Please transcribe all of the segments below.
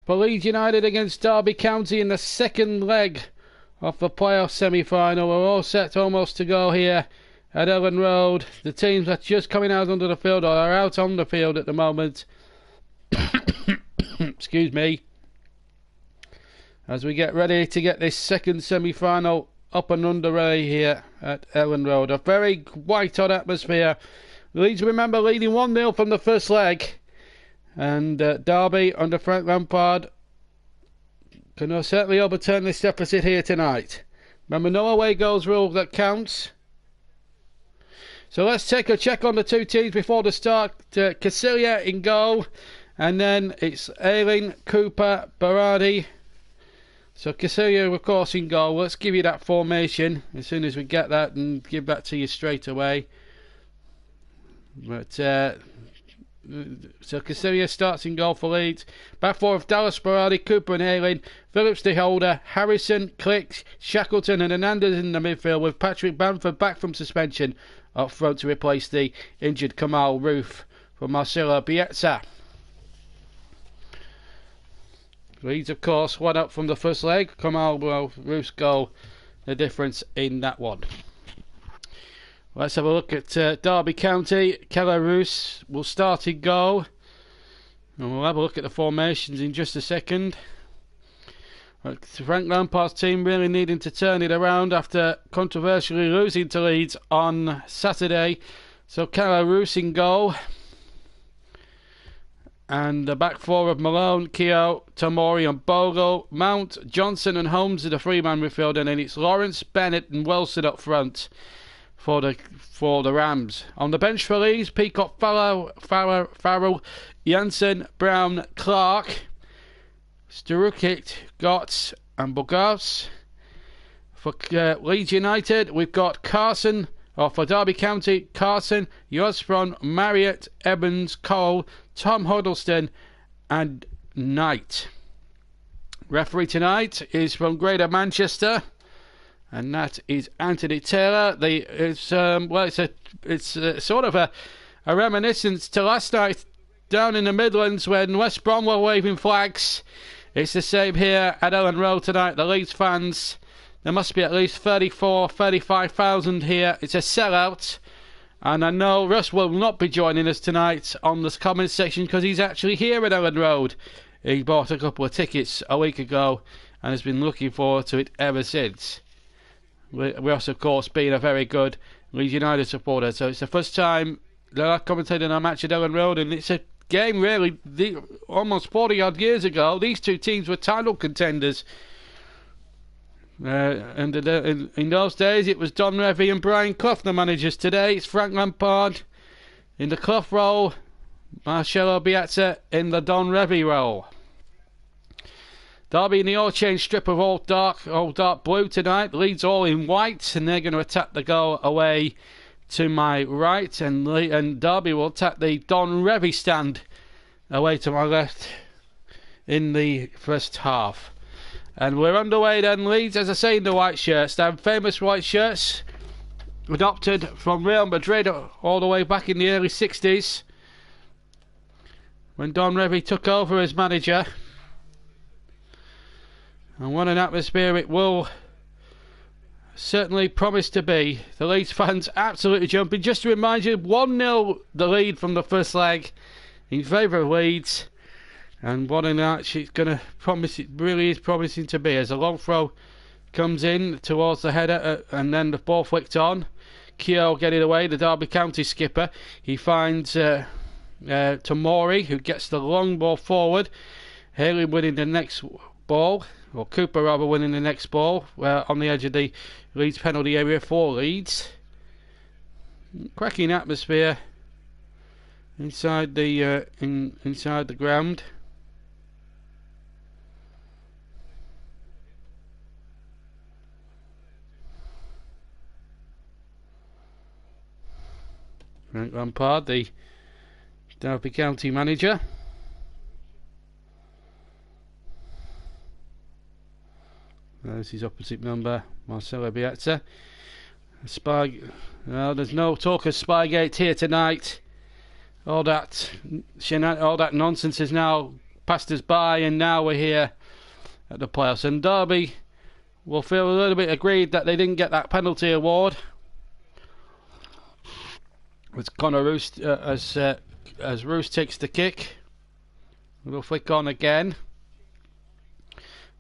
for Leeds United against Derby County in the second leg of the playoff semi-final. We're all set almost to go here at Ellen Road. The teams are just coming out onto the field, or are out on the field at the moment. Excuse me. As we get ready to get this second semi-final up and underway here at Ellen Road. A very white-hot atmosphere. Leeds, remember, leading 1-0 from the first leg. And Derby, under Frank Lampard, can certainly overturn this deficit here tonight. Remember, no away goals rule that counts. So let's take a check on the two teams before the start. Casilia in goal. And then it's Aileen, Cooper, Berardi. So Casilia, of course, in goal. Let's give you that formation as soon as we get that and give that to you straight away. But so Casilia starts in goal for Leeds. Back four of Dallas, Berardi, Cooper and Aileen. Phillips, De Holder, Harrison, Click, Shackleton and Hernandez in the midfield, with Patrick Bamford back from suspension up front to replace the injured Kamal Roof from Marcelo Bielsa. Leeds, of course, one up from the first leg. Kamal Roof's goal, the difference in that one. Let's have a look at Derby County. Keller Roos will start in goal. And we'll have a look at the formations in just a second. Frank Lampard's team really needing to turn it around after controversially losing to Leeds on Saturday. So Keller Roos in goal. And the back four of Malone, Keogh, Tomori and Bogle, Mount, Johnson and Holmes are the three-man midfield, and then it's Lawrence, Bennett and Wilson up front for the Rams. On the bench for Leeds, Peacock, Farrell, Jansen, Brown, Clark, Sturukit, Gotts and Bogarts. For Leeds United, we've got Carson. For Derby County, Carson, Yosbron, Marriott, Evans, Cole, Tom Huddleston and Knight. Referee tonight is from Greater Manchester, and that is Anthony Taylor. It's sort of a reminiscence to last night down in the Midlands when West Brom were waving flags. It's the same here at Ellen Road tonight. The Leeds fans, there must be at least 35,000 here. It's a sellout. And I know Russ will not be joining us tonight on this comment section because he's actually here at Ellen Road. He bought a couple of tickets a week ago and has been looking forward to it ever since. Russ, of course, being a very good Leeds United supporter. So it's the first time that I've commentated on a match at Ellen Road, and it's a game really almost 40 odd years ago. These two teams were title contenders. And in those days it was Don Revie and Brian Clough the managers. Today it's Frank Lampard in the Clough role, Marcelo Bielsa in the Don Revie role. Derby in the all-change strip of all dark blue tonight. Leeds all in white, and they're going to attack the goal away to my right, and Derby will attack the Don Revie stand away to my left in the first half. And we're underway then. Leeds, as I say, in the white shirts. Them famous white shirts adopted from Real Madrid all the way back in the early 60s when Don Revie took over as manager. And what an atmosphere it will certainly promise to be. The Leeds fans absolutely jumping. Just to remind you, 1-0 the lead from the first leg in favour of Leeds. And what a night it's going to promise. It really is promising to be, as a long throw comes in towards the header and then the ball flicked on. Keogh getting away, the Derby County skipper. He finds Tomori, who gets the long ball forward. Haley winning the next ball, or Cooper rather winning the next ball, on the edge of the Leeds penalty area for Leeds. Cracking atmosphere inside the inside the ground. Frank Lampard, the Derby County manager. There's his opposite number, Marcelo Bielsa. There's no talk of Spygate here tonight. All that nonsense is now passed us by, and now we're here at the playoffs. And Derby will feel a little bit aggrieved that they didn't get that penalty award. It's Connor Roos as Roos takes the kick. We'll flick on again.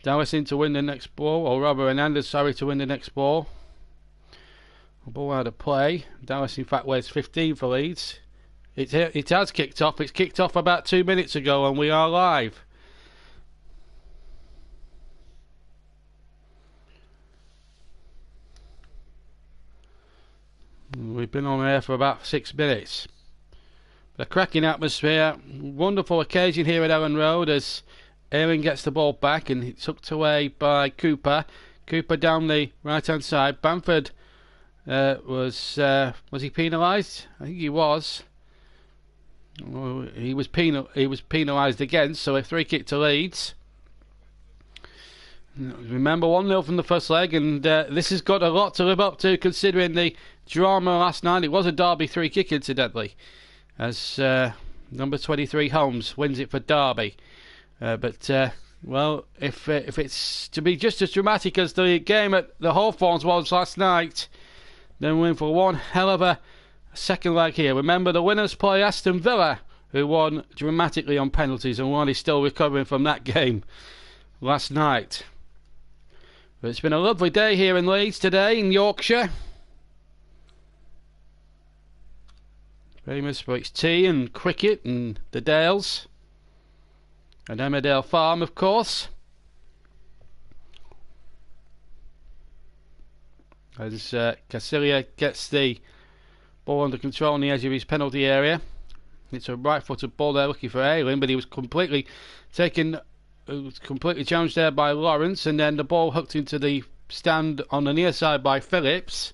Dawson to win the next ball, or Robert Hernandez, sorry, to win the next ball. A ball out of play. Dawson, in fact, wears 15 for Leeds. It has kicked off. It's kicked off about 2 minutes ago, and we are live. We've been on air for about 6 minutes. A cracking atmosphere. Wonderful occasion here at Ellen Road as Aaron gets the ball back and it's tucked away by Cooper. Cooper down the right hand side. Bamford was he penalised? I think he was. He was penalised again, so a free kick to Leeds. Remember, 1-0 from the first leg, and this has got a lot to live up to considering the drama last night. It was a Derby free kick, incidentally, as number 23 Holmes wins it for Derby. Well, if it's to be just as dramatic as the game at the Hawthorns was last night, then we're in for one hell of a second leg here. Remember, the winners play Aston Villa, who won dramatically on penalties, and one is still recovering from that game last night. But it's been a lovely day here in Leeds today, in Yorkshire. Famous for its tea and cricket and the Dales. And Emmerdale Farm, of course. As Casilia gets the ball under control on the edge of his penalty area. It's a right-footed ball there looking for Ayling, but he was completely challenged there by Lawrence, and then the ball hooked into the stand on the near side by Phillips.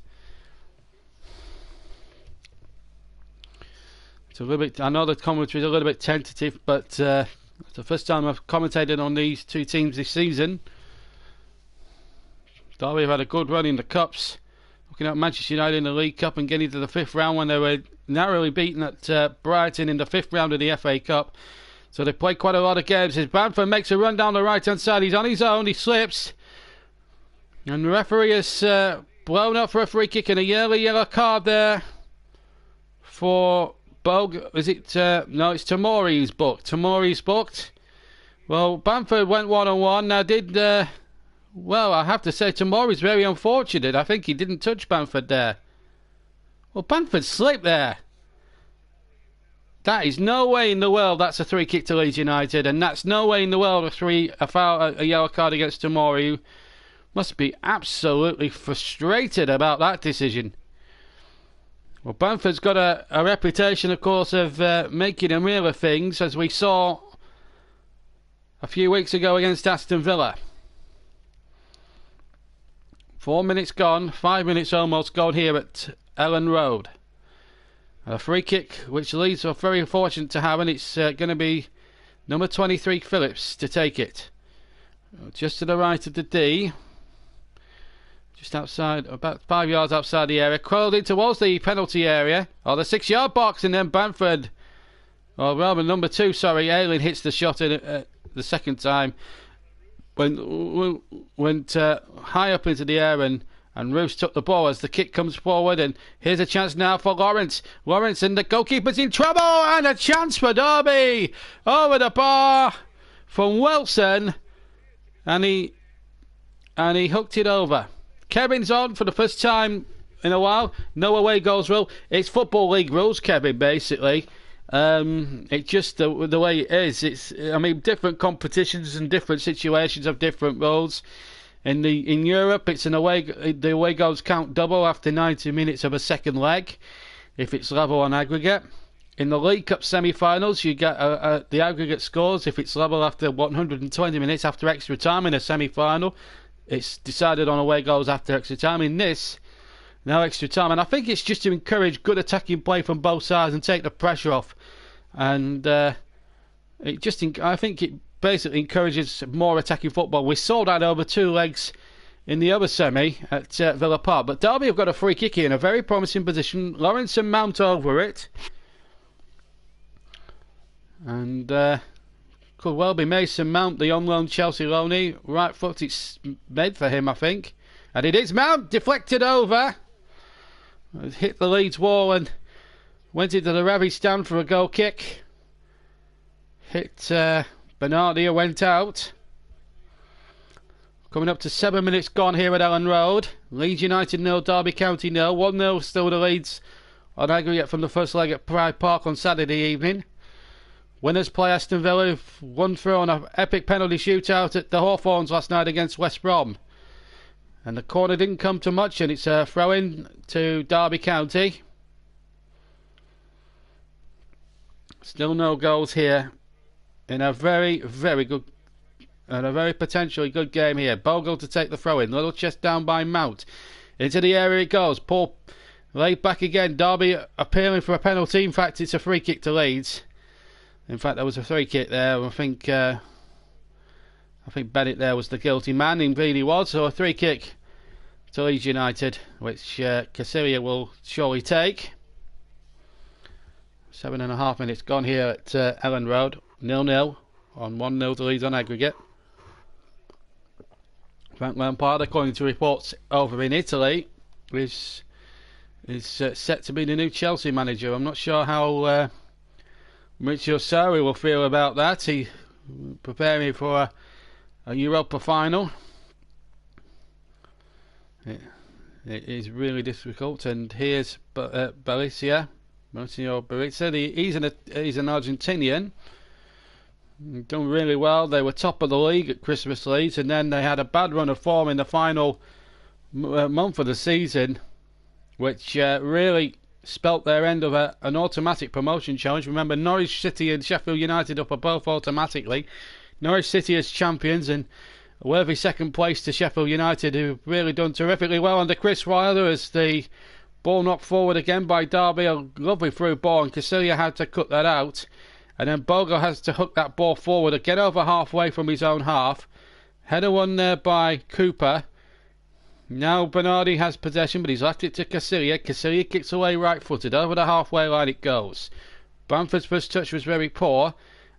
It's a little bit, I know the commentary is a little bit tentative, but it's the first time I've commentated on these two teams this season. Derby have had a good run in the Cups. Looking at Manchester United in the League Cup and getting to the 5th round when they were narrowly beaten at Brighton in the 5th round of the FA Cup. So they played quite a lot of games. As Bamford makes a run down the right hand side, he's on his own, he slips. And the referee has blown up for a free kick and a yellow card there for is it no, it's Tamori who's booked. Tamori's booked. Well, Bamford went 1-on-1. Now well, I have to say Tamori's very unfortunate. I think he didn't touch Bamford there. Well, Bamford slipped there. That is no way in the world that's a free kick to Leeds United, and that's no way in the world a yellow card against Tamori, who must be absolutely frustrated about that decision. Well, Bamford's got a reputation, of course, of making a meal of things, as we saw a few weeks ago against Aston Villa. 4 minutes gone, 5 minutes almost gone here at Ellen Road. A free kick which Leeds are very fortunate to have, and it's going to be number 23 Phillips to take it. Just to the right of the D. Just outside, about 5 yards outside the area. Curled in towards the penalty area, or the 6-yard box, and then Bamford, or rather number 2, sorry, Ayling hits the shot in the second time. Went high up into the air, and Roos took the ball as the kick comes forward, and here's a chance now for Lawrence. Lawrence, and the goalkeeper's in trouble, and a chance for Derby over the bar from Wilson, and he hooked it over. Kevin's on for the first time in a while. No away goals rule. It's Football League rules, Kevin, basically. It's just the way it is. Different competitions and different situations have different rules. In Europe, it's the away goals count double after 90 minutes of a second leg, if it's level on aggregate. In the League Cup semi-finals, you get the aggregate scores if it's level after 120 minutes after extra time in a semi-final. It's decided on away goals after extra time. In this, no extra time, and I think it's just to encourage good attacking play from both sides and take the pressure off. And I think it basically encourages more attacking football. We saw that over 2 legs in the other semi at Villa Park. But Derby have got a free kick here in a very promising position. Lawrence and Mount over it. And Could well be Mason Mount, the on-loan Chelsea loanee. Right foot, it's made for him, I think. And it is Mount, deflected over. It hit the Leeds wall and went into the Ravi stand for a goal kick. Hit Bernardia, went out. Coming up to 7 minutes gone here at Ellen Road. Leeds United 0, Derby County 0. 1-0 still the Leeds on aggregate from the first leg at Pride Park on Saturday evening. Winners play Aston Villa, won through on an epic penalty shootout at the Hawthorns last night against West Brom. And the corner didn't come to much, and it's a throw-in to Derby County. Still no goals here in a very, very good and a very potentially good game here. Bogle to take the throw-in. Little chest down by Mount. Into the area it goes. Paul laid back again. Derby appealing for a penalty. In fact, it's a free kick to Leeds. In fact, there was a free kick there. I think Bennett there was the guilty man. Indeed he was. So a free kick to Leeds United, which Casillas will surely take. 7.5 minutes gone here at Ellen Road. 0-0 on 1-0 to Leeds on aggregate. Frank Lampard, according to reports over in Italy, is set to be the new Chelsea manager. I'm not sure how Maurizio Sarri will feel about that. He preparing for a Europa final. It is really difficult. And here's Mauricio Berizza. He's an Argentinian. Done really well. They were top of the league at Christmas Leeds, and then they had a bad run of form in the final month of the season, which really spelt their end of an automatic promotion challenge. Remember, Norwich City and Sheffield United up are both automatically. Norwich City as champions, and a worthy second place to Sheffield United, who've really done terrifically well under Chris Wilder, as the ball knocked forward again by Derby. A lovely through ball, and Casillas had to cut that out. And then Bogle has to hook that ball forward, get over halfway from his own half. Header won there by Cooper. Now Bernardi has possession, but he's left it to Casillas. Casillas kicks away right-footed. Over the halfway line it goes. Bamford's first touch was very poor.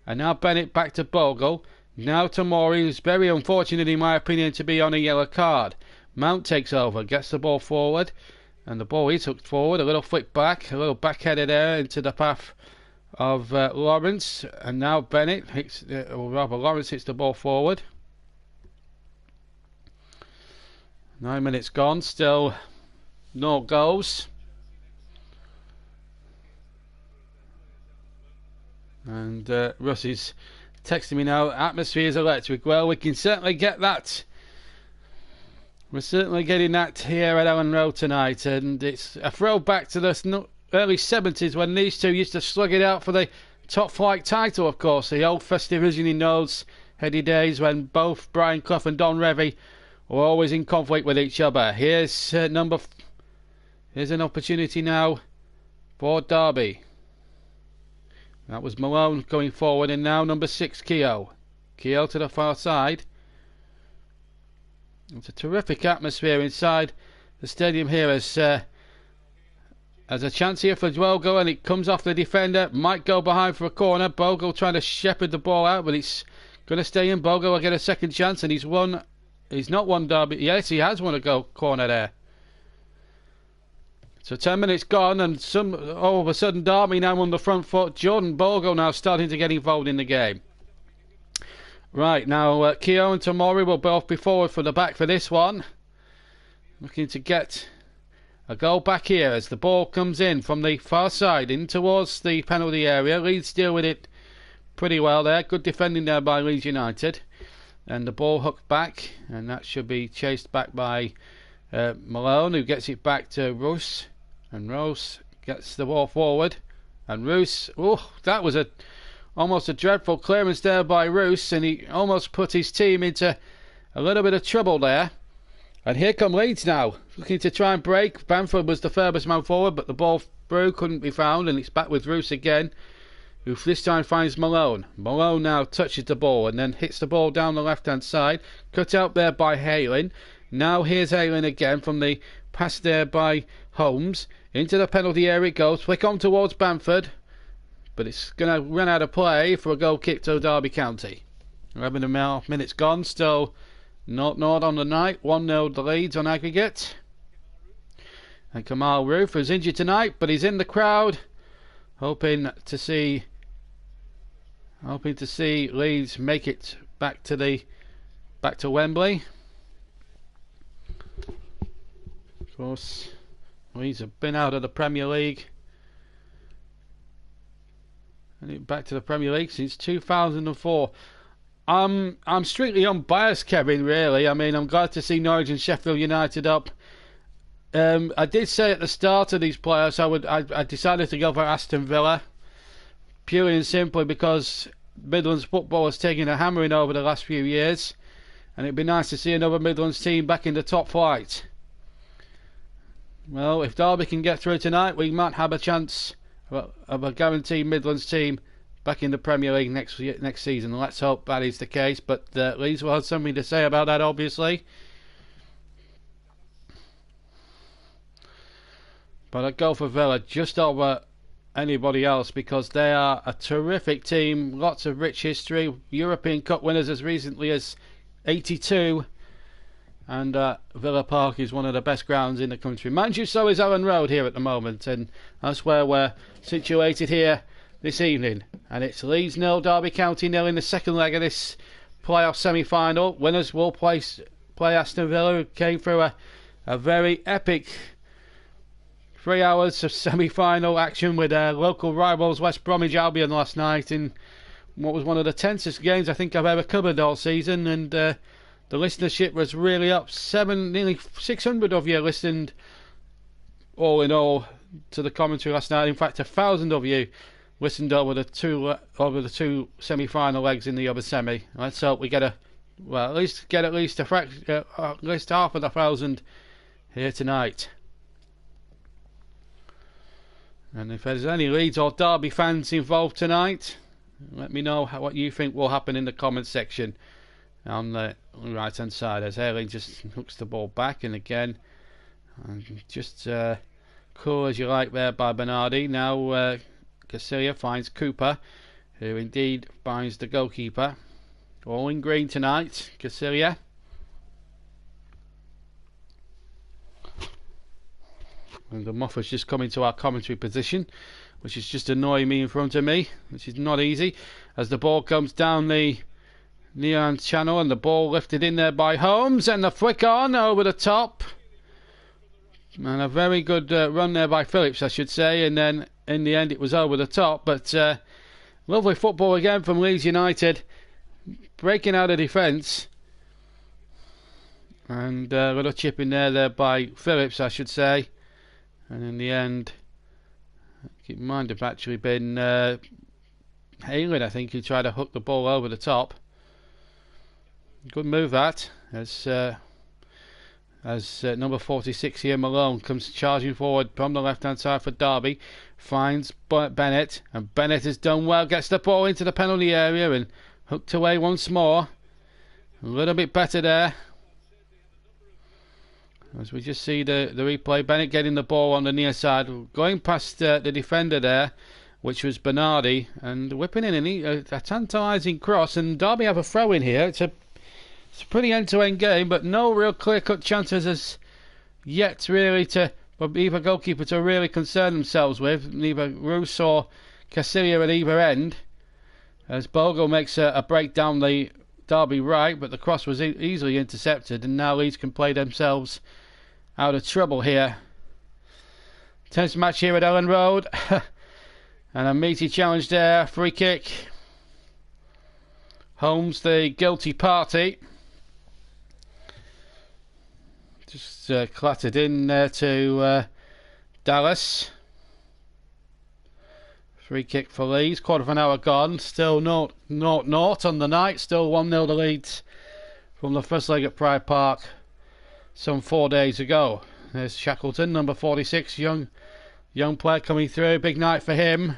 And now Bennett back to Bogle. Now Tomori, who's very unfortunate in my opinion to be on a yellow card. Mount takes over, gets the ball forward. And the ball is hooked forward. A little flick back, a little back-header there into the path of Lawrence, and now Bennett hits, or rather Lawrence hits the ball forward. 9 minutes gone, still no goals. And Russ is texting me now, atmosphere is electric. Well, we can certainly get that. We're certainly getting that here at Ellen Road tonight, and it's a throwback to the early 70s when these two used to slug it out for the top flight title, of course. The old festive vision in those heady days when both Brian Clough and Don Revie were always in conflict with each other. Here's an opportunity now for Derby. That was Malone going forward, and now number 6, Keogh. Keogh to the far side. It's a terrific atmosphere inside the stadium here as a chance here for Dwelgo, and it comes off the defender. Might go behind for a corner. Bogle trying to shepherd the ball out, but it's going to stay in. Bogle will get a second chance, and he's not won Derby. Yes, he has won a goal corner there. So 10 minutes gone, and all of a sudden Derby now on the front foot. Jordan Bogle now starting to get involved in the game. Right, now Keogh and Tomori will both be forward for the back for this one. Looking to get a goal back here as the ball comes in from the far side in towards the penalty area. Leeds deal with it pretty well there. Good defending there by Leeds United. And the ball hooked back, and that should be chased back by Malone, who gets it back to Roos. And Roos gets the ball forward. And Roos, that was almost a dreadful clearance there by Roos, and he almost put his team into a little bit of trouble there. And here come Leeds now, looking to try and break. Bamford was the furthest man forward, but the ball through couldn't be found, and it's back with Roos again, who this time finds Malone. Malone now touches the ball and then hits the ball down the left-hand side. Cut out there by Halen. Now here's Halen again from the pass there by Holmes. Into the penalty area it goes. Flick on towards Bamford. but it's going to run out of play for a goal kick to Derby County. 11.5 minutes gone, still 0-0 on the night, 1-0 the Leeds on aggregate. And Kamal Roof is injured tonight, but he's in the crowd, hoping to see Leeds make it back to Wembley. Of course, Leeds have been out of the Premier League, and back to the Premier League since 2004. I'm strictly unbiased, Kevin, really. I mean, I'm glad to see Norwich and Sheffield United up. I did say at the start of these playoffs I decided to go for Aston Villa, purely and simply because Midlands football has taken a hammering over the last few years, and it'd be nice to see another Midlands team back in the top flight. Well, if Derby can get through tonight, we might have a chance of a guaranteed Midlands team back in the Premier League next season. Let's hope that is the case, but Leeds will have something to say about that, obviously. But I'd go for Villa just over anybody else because they are a terrific team, lots of rich history, European Cup winners as recently as 82, and Villa Park is one of the best grounds in the country. Mind you, so is Ellen Road here at the moment, and that's where we're situated here this evening. And it's Leeds 0, Derby County 0 in the second leg of this playoff semi-final. Winners will play Aston Villa, who came through a very epic 3 hours of semi-final action with local rivals West Bromwich Albion last night in what was one of the tensest games I think I've ever covered all season, and the listenership was really up. Nearly 600 of you listened all in all to the commentary last night. In fact, 1,000 of you listened over the two semi-final legs in the other semi. Let's hope we get at least half of the 1,000 here tonight. And if there's any Leeds or Derby fans involved tonight, let me know what you think will happen in the comment section on the right hand side as Herling just hooks the ball back, and again just cool as you like there by Bernardi. Now Casilia finds Cooper, who indeed finds the goalkeeper. All in green tonight, Casilia. And the Moffa's just come into our commentary position, which is just annoying me in front of me, which is not easy, as the ball comes down the near-hand channel, and the ball lifted in there by Holmes, and the flick on over the top, and a very good run there by Phillips, I should say, and then in the end it was over the top. But lovely football again from Leeds United, breaking out of defence, and a little chip in there by Phillips, I should say. And in the end, keep in mind, it actually been Halen, I think, who tried to hook the ball over the top. Good move that, as number 46 here, Malone, comes charging forward from the left-hand side for Derby, finds Bennett, and Bennett has done well, gets the ball into the penalty area and hooked away once more. A little bit better there. As we just see the replay, Bennett getting the ball on the near side, going past the defender there, which was Bernardi, and whipping in a tantalising cross, and Derby have a throw in here. It's a pretty end-to-end game, but no real clear-cut chances as yet really for either goalkeeper to really concern themselves with, neither Roos or Casilia at either end, as Bogle makes a break down the Derby right, but the cross was easily intercepted, and now Leeds can play themselves out of trouble here. Tense match here at Ellen Road. And a meaty challenge there, free kick. Holmes the guilty party. Just clattered in there to Dallas. Free kick for Leeds, quarter of an hour gone, still 0-0 on the night, still 1-0 to Leeds from the first leg at Pride Park some 4 days ago. There's Shackleton, number 46, young player coming through, big night for him.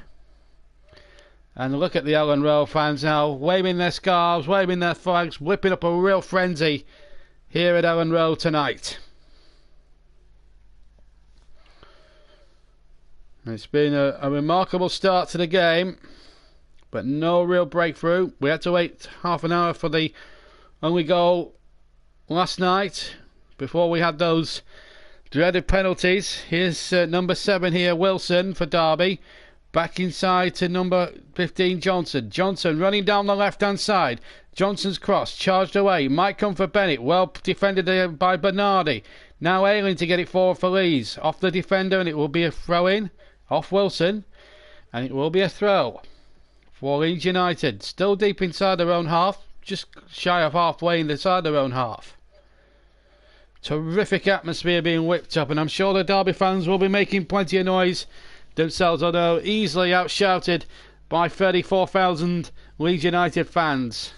And look at the Ellen Road fans now, waving their scarves, waving their flags, whipping up a real frenzy here at Ellen Road tonight. It's been a remarkable start to the game, but no real breakthrough. We had to wait half an hour for the only goal last night before we had those dreaded penalties. Here's number 7 here, Wilson for Derby. Back inside to number 15, Johnson. Johnson running down the left-hand side. Johnson's cross, charged away. Might come for Bennett. Well defended by Bernardi. Now Ayling to get it forward for Leeds. Off the defender, and it will be a throw-in. Off Wilson. And it will be a throw for Leeds United. Still deep inside their own half. Just shy of halfway inside their own half. Terrific atmosphere being whipped up, and I'm sure the Derby fans will be making plenty of noise themselves, although easily outshouted by 34,000 Leeds United fans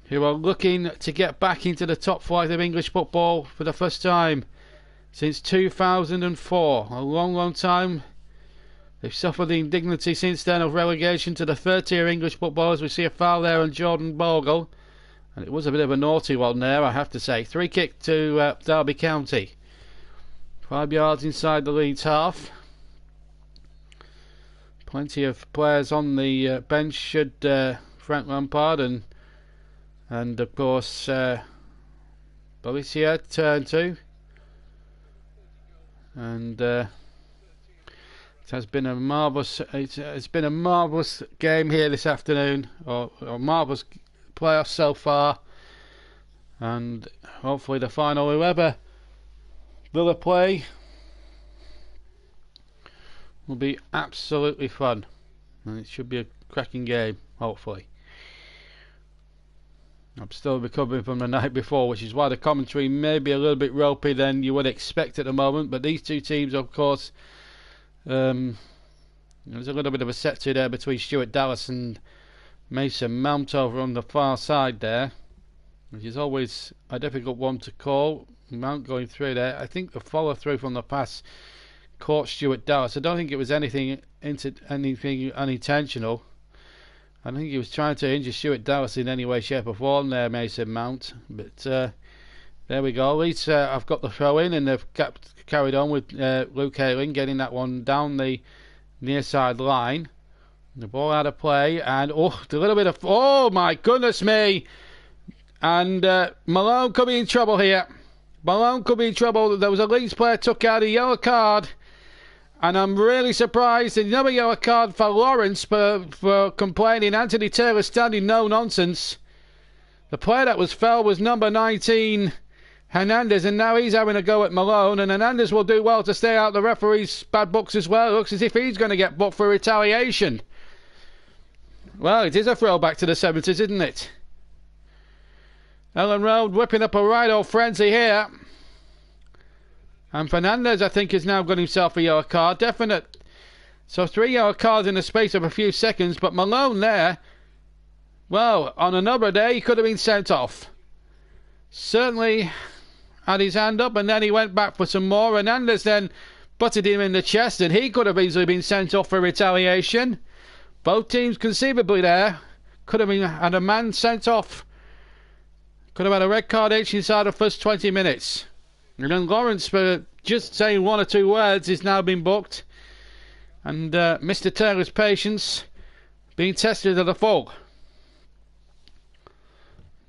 who are looking to get back into the top flight of English football for the first time since 2004. A long time. They've suffered the indignity since then of relegation to the third tier English football, as we see a foul there on Jordan Bogle, and it was a bit of a naughty one there, I have to say. Free kick to Derby County, 5 yards inside the Leeds half. Plenty of players on the bench should Frank Lampard and of course Bolicia turn to. And it has been a marvellous game here this afternoon, or marvellous playoffs so far, and hopefully the final, whoever Villa play, will be absolutely fun, and it should be a cracking game, hopefully. I'm still recovering from the night before, which is why the commentary may be a little bit ropey than you would expect at the moment, but these two teams, of course, there's a little bit of a set-to there between Stuart Dallas and Mason Mount over on the far side there, which is always a difficult one to call. Mount going through there. I think the follow-through from the pass caught Stuart Dallas. I don't think it was anything unintentional. I think he was trying to injure Stuart Dallas in any way, shape or form there, Mason Mount. But there we go. At least I've got the throw in, and they've carried on with Luke Ayling getting that one down the near side line. The ball out of play, and a little bit of, oh my goodness me! And Malone could be in trouble here. Malone could be in trouble. There was a Leeds player took out a yellow card, and I'm really surprised. Another yellow card for Lawrence for complaining. Anthony Taylor standing no nonsense. The player that was fouled was number 19, Hernandez, and now he's having a go at Malone, and Hernandez will do well to stay out the referee's bad books as well. It looks as if he's going to get booked for retaliation. Well, it is a throwback to the 70s, isn't it? Ellen Road whipping up a right old frenzy here. And Fernandez, I think, has now got himself a yellow card. Definite. So 3 yellow cards in the space of a few seconds. But Malone there, well, on another day, he could have been sent off. Certainly had his hand up, and then he went back for some more. Hernandez then butted him in the chest, and he could have easily been sent off for retaliation. Both teams conceivably there could have had a man sent off. Could have had a red card each inside the first 20 minutes. And then Lawrence, for just saying 1 or 2 words, is now been booked. And Mr. Taylor's patience being tested to the full.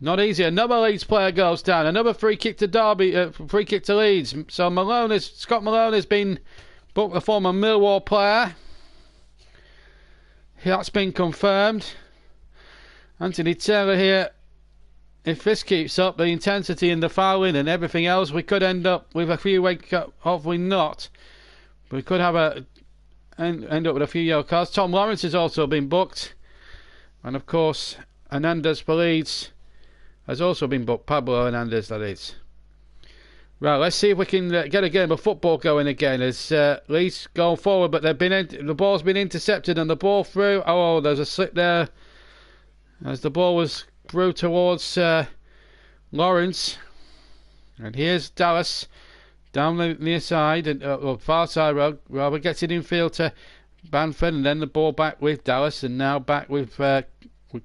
Not easy. Another Leeds player goes down. Another free kick to Derby. Free kick to Leeds. So Scott Malone has been booked, the former Millwall player. That's been confirmed. Anthony Taylor here. If this keeps up, the intensity and the fouling and everything else, we could end up with a few hopefully not. We could have end up with a few yellow cards. Tom Lawrence has also been booked. And of course, Hernandez for Leeds has also been booked. Pablo Hernandez, that is. Right, let's see if we can get a game of football going again as Leeds go forward, but the ball's been intercepted and the ball through. Oh, there's a slip there as the ball was through towards Lawrence. And here's Dallas down the near side, and far side rather, gets it in field to Banford, and then the ball back with Dallas, and now back with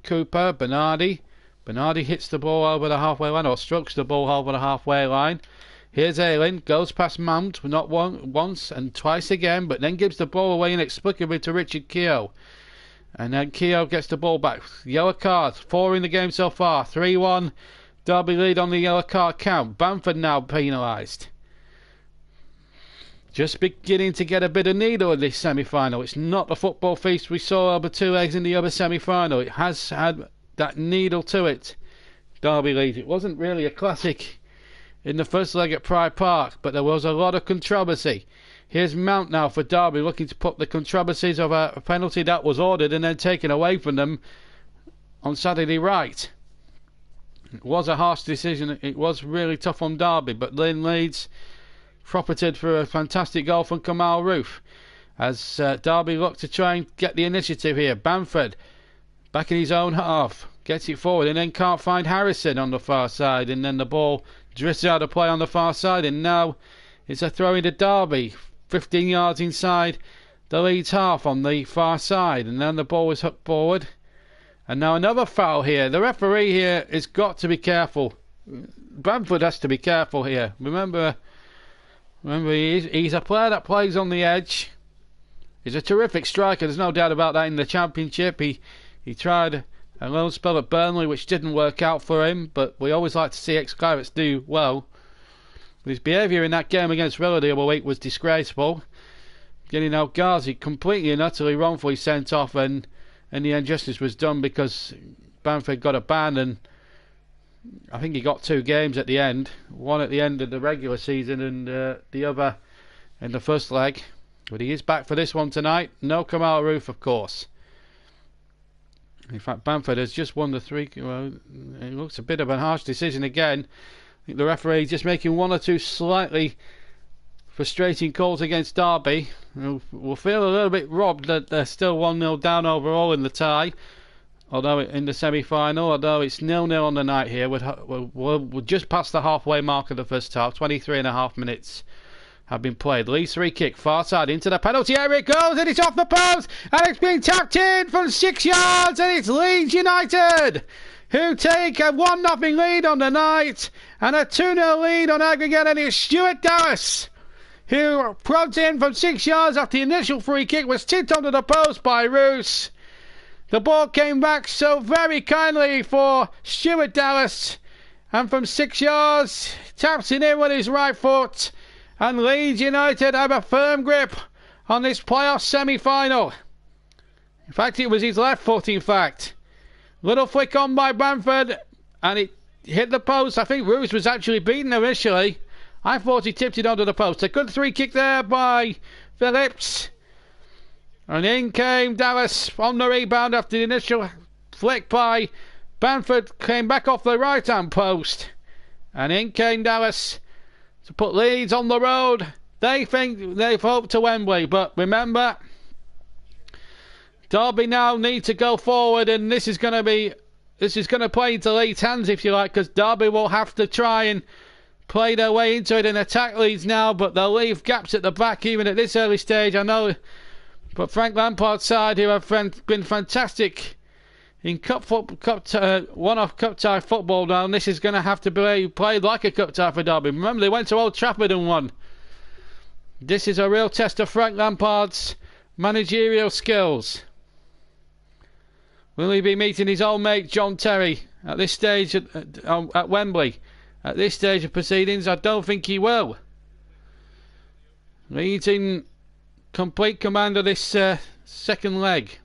Cooper, Bernardi. Bernardi hits the ball over the halfway line, or strokes the ball over the halfway line. Here's Ayling, goes past Mount, not once and twice again, but then gives the ball away inexplicably to Richard Keogh. And then Keogh gets the ball back. Yellow card, 4 in the game so far, 3-1. Derby lead on the yellow card count. Bamford now penalised. Just beginning to get a bit of needle in this semi-final. It's not the football feast we saw over 2 legs in the other semi-final. It has had that needle to it. Derby lead. It wasn't really a classic in the first leg at Pride Park, but there was a lot of controversy. Here's Mount now for Derby, looking to put the controversies of a penalty that was ordered and then taken away from them on Saturday right. It was a harsh decision. It was really tough on Derby, but Leeds profited for a fantastic goal from Kamal Roof as Derby look to try and get the initiative here. Bamford back in his own half, gets it forward and then can't find Harrison on the far side, and then the ball drifts out of play on the far side, and now it's a throw into Derby 15 yards inside the Leeds half on the far side, and then the ball is hooked forward, and now another foul here. The referee here has got to be careful. Bamford has to be careful here. Remember he's a player that plays on the edge. He's a terrific striker, there's no doubt about that. In the Championship he tried a loan spell at Burnley which didn't work out for him, but we always like to see ex-pirates do well. His behaviour in that game against Villa the other week was disgraceful. Getting out Ghazi completely and utterly wrongfully sent off, and the injustice was done because Bamford got a ban, and I think he got 2 games at the end. One at the end of the regular season and the other in the first leg. But he is back for this one tonight. No Kamal Roof, of course. In fact, Bamford has just won the 3. Well, it looks a bit of a harsh decision again. I think the referee just making 1 or 2 slightly frustrating calls against Derby. We'll feel a little bit robbed that they're still 1-0 down overall in the tie, although in the semi-final, although it's 0-0 on the night here. We're just past the halfway mark of the first half. 23.5 minutes have been played. Leeds free kick, far side into the penalty area it goes, and it's off the post, and it's been tapped in from 6 yards, and it's Leeds United who take a 1-0 lead on the night and a 2-0 lead on aggregate, and it's Stuart Dallas who prods in from 6 yards after the initial free kick was tipped onto the post by Roos. The ball came back so very kindly for Stuart Dallas, and from 6 yards taps it in with his right foot, and Leeds United have a firm grip on this playoff semi-final. In fact, it was his left foot, in fact. Little flick on by Bamford, and it hit the post. I think Roos was actually beaten initially. I thought he tipped it onto the post. A good free kick there by Phillips. And in came Dallas on the rebound after the initial flick by Bamford. Came back off the right-hand post. And in came Dallas to put Leeds on the road. They think they've hoped to Wembley, but remember, Derby now need to go forward, and this is going to play into Leeds' hands, if you like, because Derby will have to try and play their way into it and attack Leeds now, but they'll leave gaps at the back even at this early stage. I know, but Frank Lampard's side, who have been fantastic in one-off cup tie football now, and this is going to have to be played like a cup tie for Derby. Remember, they went to Old Trafford and won. This is a real test of Frank Lampard's managerial skills. Will he be meeting his old mate John Terry at this stage at Wembley? At this stage of proceedings, I don't think he will. Leeds in complete command of this second leg.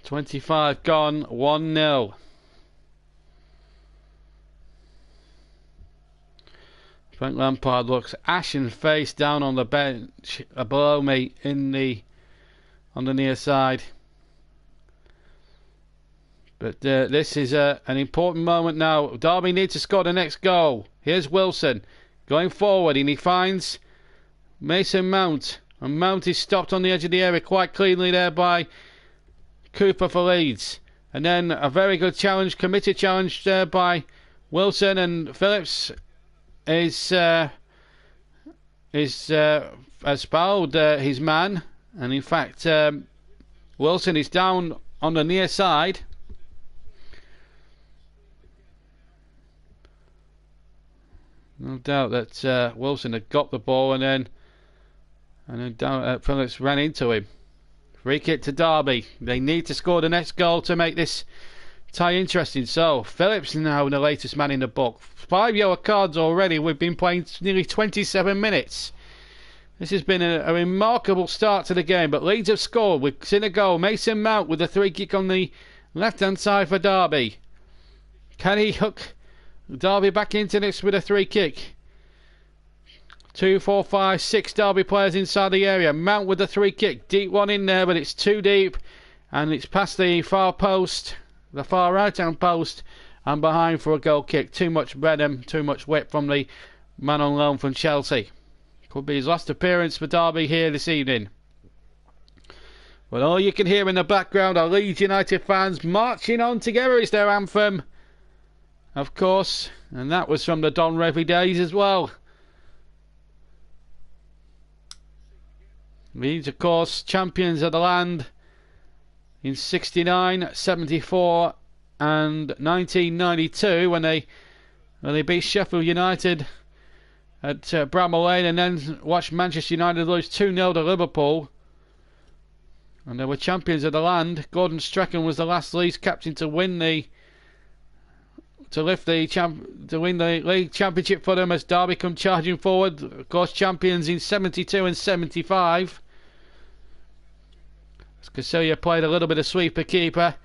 .25 gone, 1-0. Frank Lampard looks ashen-faced down on the bench below me on the near side. But this is an important moment now. Derby need to score the next goal. Here's Wilson going forward, and he finds Mason Mount. And Mount is stopped on the edge of the area quite cleanly there by Cooper for Leeds. And then a very good challenge, committed challenge there by Wilson, and Phillips is has fouled his man, and in fact Wilson is down on the near side. No doubt that Wilson had got the ball, and then Phillips ran into him. Free kick to Derby. They need to score the next goal to make this tie interesting. So Phillips is now the latest man in the book. 5 yellow cards already. We've been playing nearly 27 minutes. This has been a remarkable start to the game, but Leeds have scored. We've seen a goal. Mason Mount with the free kick on the left hand side for Derby. Can he hook Derby back into this with a free kick? 2, 4, 5, 6 Derby players inside the area. Mount with the free kick. Deep one in there, but it's too deep. And it's past the far post, the far right hand post, and behind for a goal kick. Too much venom, too much whip from the man on loan from Chelsea. Could be his last appearance for Derby here this evening. But all you can hear in the background are Leeds United fans marching on together is their anthem, of course. And that was from the Don Revie days as well. Leeds, of course, champions of the land in 69, 74 and 1992 when they beat Sheffield United at Bramall Lane, and then watched Manchester United lose 2-0 to Liverpool. And they were champions of the land. Gordon Strachan was the last Leeds captain to win the league championship for them as Derby come charging forward. Of course, champions in 72 and 75. Casillas played a little bit of sweeper keeper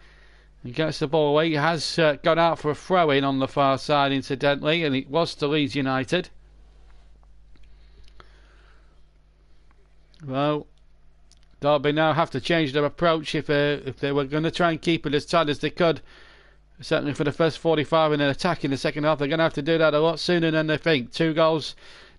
and gets the ball away. He has gone out for a throw-in on the far side, incidentally, and it was to Leeds United. Well, Derby now have to change their approach if they were going to try and keep it as tight as they could. Certainly for the first 45 and an attack in the second half, they're going to have to do that a lot sooner than they think. 2 goals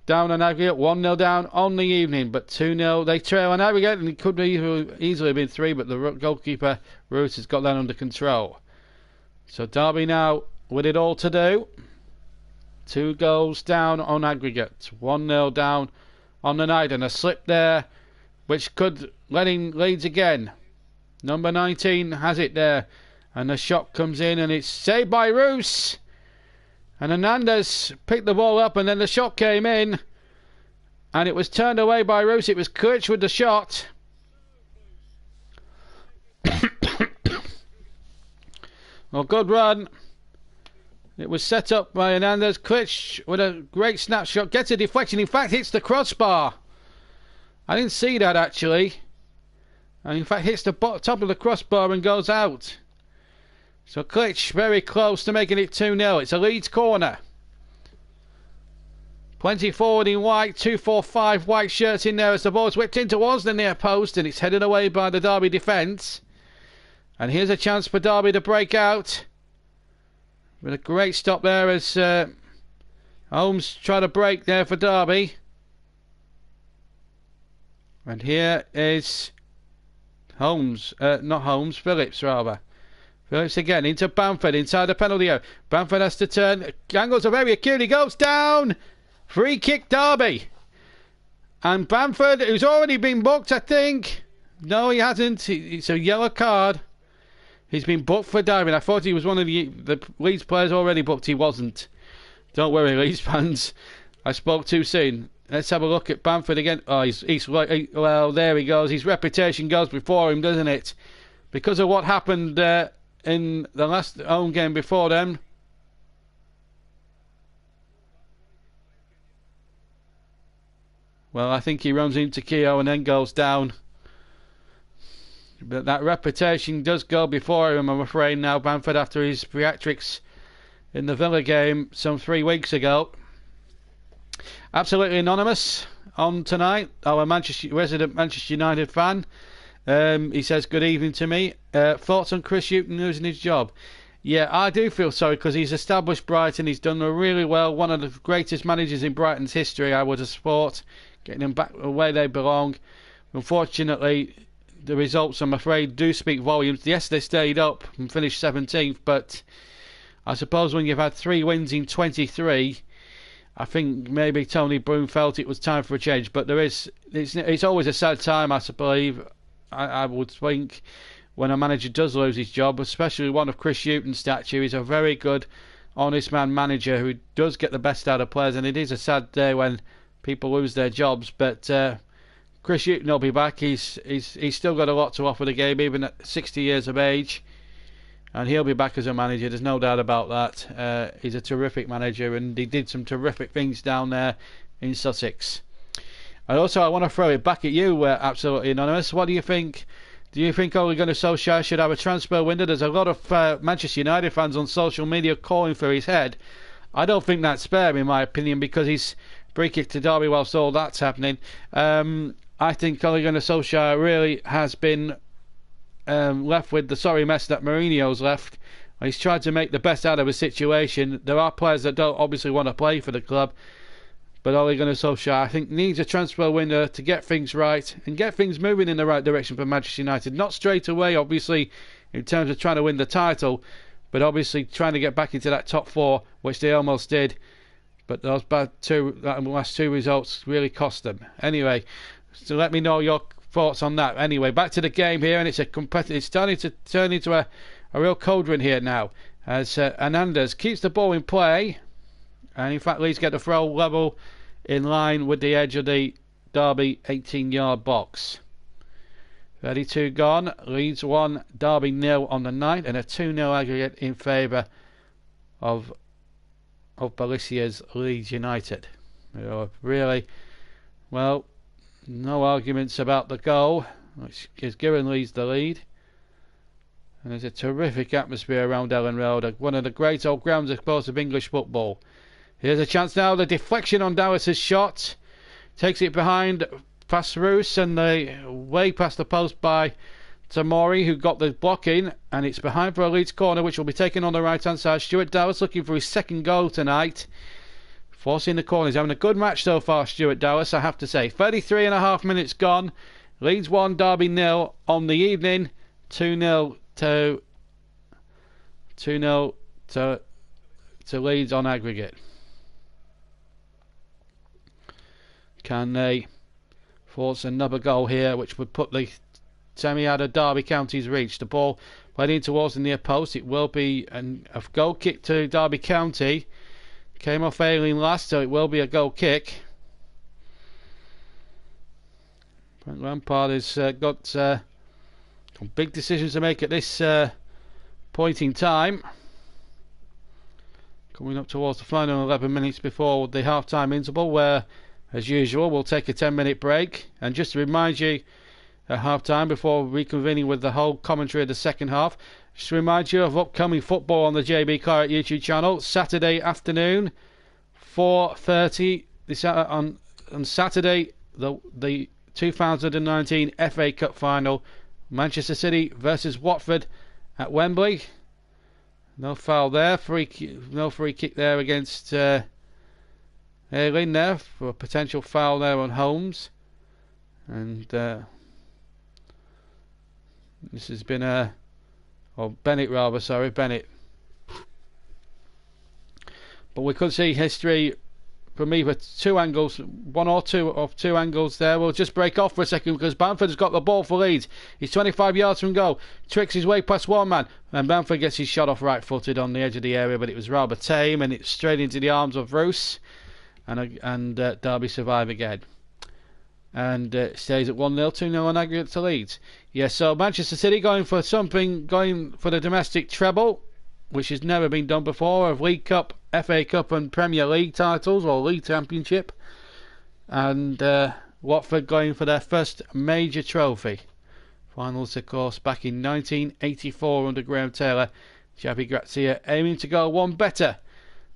down on aggregate, 1-0 down on the evening, but 2-0 they trail on aggregate, and it could be easily have been 3, but the goalkeeper Roos has got that under control. So Derby now with it all to do. 2 goals down on aggregate, 1-0 down on the night, and a slip there which could let in Leeds again. Number 19 has it there, and the shot comes in and it's saved by Roos. And Hernandez picked the ball up, and then the shot came in and it was turned away by Roos. It was Kurtz with the shot. Well, good run. It was set up by Hernandez. Kurtz with a great snapshot, gets a deflection, in fact hits the crossbar. I didn't see that actually, and in fact hits the top of the crossbar and goes out. So Klitsch very close to making it 2-0. It's a Leeds corner. Plenty forward in white, 2-4-5 white shirts in there as the ball's whipped in towards the near post, and it's headed away by the Derby defence. And here's a chance for Derby to break out. With a great stop there as Holmes tried to break there for Derby. And here is Holmes, Phillips rather. Phillips again into Bamford inside the penalty area. Bamford has to turn. Angles are very acute. He goes down. Free kick Derby. And Bamford, who's already been booked, I think. No, he hasn't. It's a yellow card. He's been booked for diving. I thought he was one of the Leeds players already booked. He wasn't. Don't worry, Leeds fans. I spoke too soon. Let's have a look at Bamford again. Oh, well, there he goes. His reputation goes before him, doesn't it? Because of what happened in the last home game before them. Well, I think he runs into Keogh and then goes down. But that reputation does go before him, I'm afraid, now, Bamford, after his theatrics in the Villa game some 3 weeks ago. Absolutely anonymous on tonight, our resident Manchester United fan. He says, good evening to me. Thoughts on Chris Hughton losing his job? Yeah, I do feel sorry because he's established Brighton. He's done really well. One of the greatest managers in Brighton's history, I would have thought. Getting them back where they belong. Unfortunately, the results, I'm afraid, do speak volumes. Yes, they stayed up and finished 17th, but I suppose when you've had 3 wins in 23, I think maybe Tony Broom felt it was time for a change, but it's always a sad time, I believe. I would think when a manager does lose his job, especially one of Chris Hughton's stature. He's a very good, honest man manager who does get the best out of players, and it is a sad day when people lose their jobs. But Chris Hughton will be back. He's still got a lot to offer the game, even at 60 years of age. And he'll be back as a manager, there's no doubt about that. He's a terrific manager, and he did some terrific things down there in Sussex. And also, I want to throw it back at you, Absolutely Anonymous. What do you think? Do you think Ole Gunnar Solskjaer should have a transfer window? There's a lot of Manchester United fans on social media calling for his head. I don't think that's fair, in my opinion, because he's free kick to Derby whilst all that's happening. I think Ole Gunnar Solskjaer really has been left with the sorry mess that Mourinho's left. He's tried to make the best out of a situation. There are players that don't obviously want to play for the club, but Ole Gunnar Solskjaer, I think, needs a transfer window to get things right and get things moving in the right direction for Manchester United. Not straight away, obviously, in terms of trying to win the title, but obviously trying to get back into that top four, which they almost did. But those last two results really cost them. Anyway, so let me know your thoughts on that. Anyway, back to the game here, and it's starting to turn into a real cauldron here now, as Hernandez keeps the ball in play, and in fact Leeds get the throw level in line with the edge of the Derby 18-yard box. 32 gone. Leeds 1, Derby 0 on the night, and a 2-0 aggregate in favour of Balisia's Leeds United. Really, well, no arguments about the goal, which is giving Leeds the lead. And there's a terrific atmosphere around Ellen Road, one of the great old grounds, of course, of English football. Here's a chance now, the deflection on Dallas's shot. Takes it behind past Roos, and way past the post by Tamori, who got the block in, and it's behind for a Leeds corner, which will be taken on the right hand side. Stuart Dallas looking for his second goal tonight, forcing the corner. He's having a good match so far, Stuart Dallas, I have to say. 33.5 minutes gone. Leeds 1, Derby 0 on the evening. 2-0 to Leeds on aggregate. Can they force another goal here, which would put the semi out of Derby County's reach? The ball played in towards the near post. It will be a goal kick to Derby County. Came off Ailing last, so it will be a goal kick. Frank Lampard has got some big decisions to make at this point in time. Coming up towards the final 11 minutes before the half-time interval, where, as usual, we'll take a 10-minute break. And just to remind you, at half-time, before reconvening with the whole commentary of the second half, just to remind you of upcoming football on the JB Claret YouTube channel. Saturday afternoon, 4:30 on Saturday, the 2019 FA Cup final, Manchester City versus Watford at Wembley. No foul there, no free kick there against Ailing there for a potential foul there on Holmes. And this has been Bennett. But we could see history from either two angles, one or two angles there. We'll just break off for a second because Bamford has got the ball for Leeds. He's 25 yards from goal, tricks his way past one man, and Bamford gets his shot off right-footed on the edge of the area, but it was rather tame, and it's straight into the arms of Roos, and Derby survive again. And it stays at 1-0, 2-0 on aggregate to Leeds. Yes, so Manchester City going for the domestic treble, which has never been done before, of League Cup, FA Cup and Premier League titles, or League Championship. And Watford going for their first major trophy. Finals, of course, back in 1984 under Graham Taylor. Xavi Gracia aiming to go one better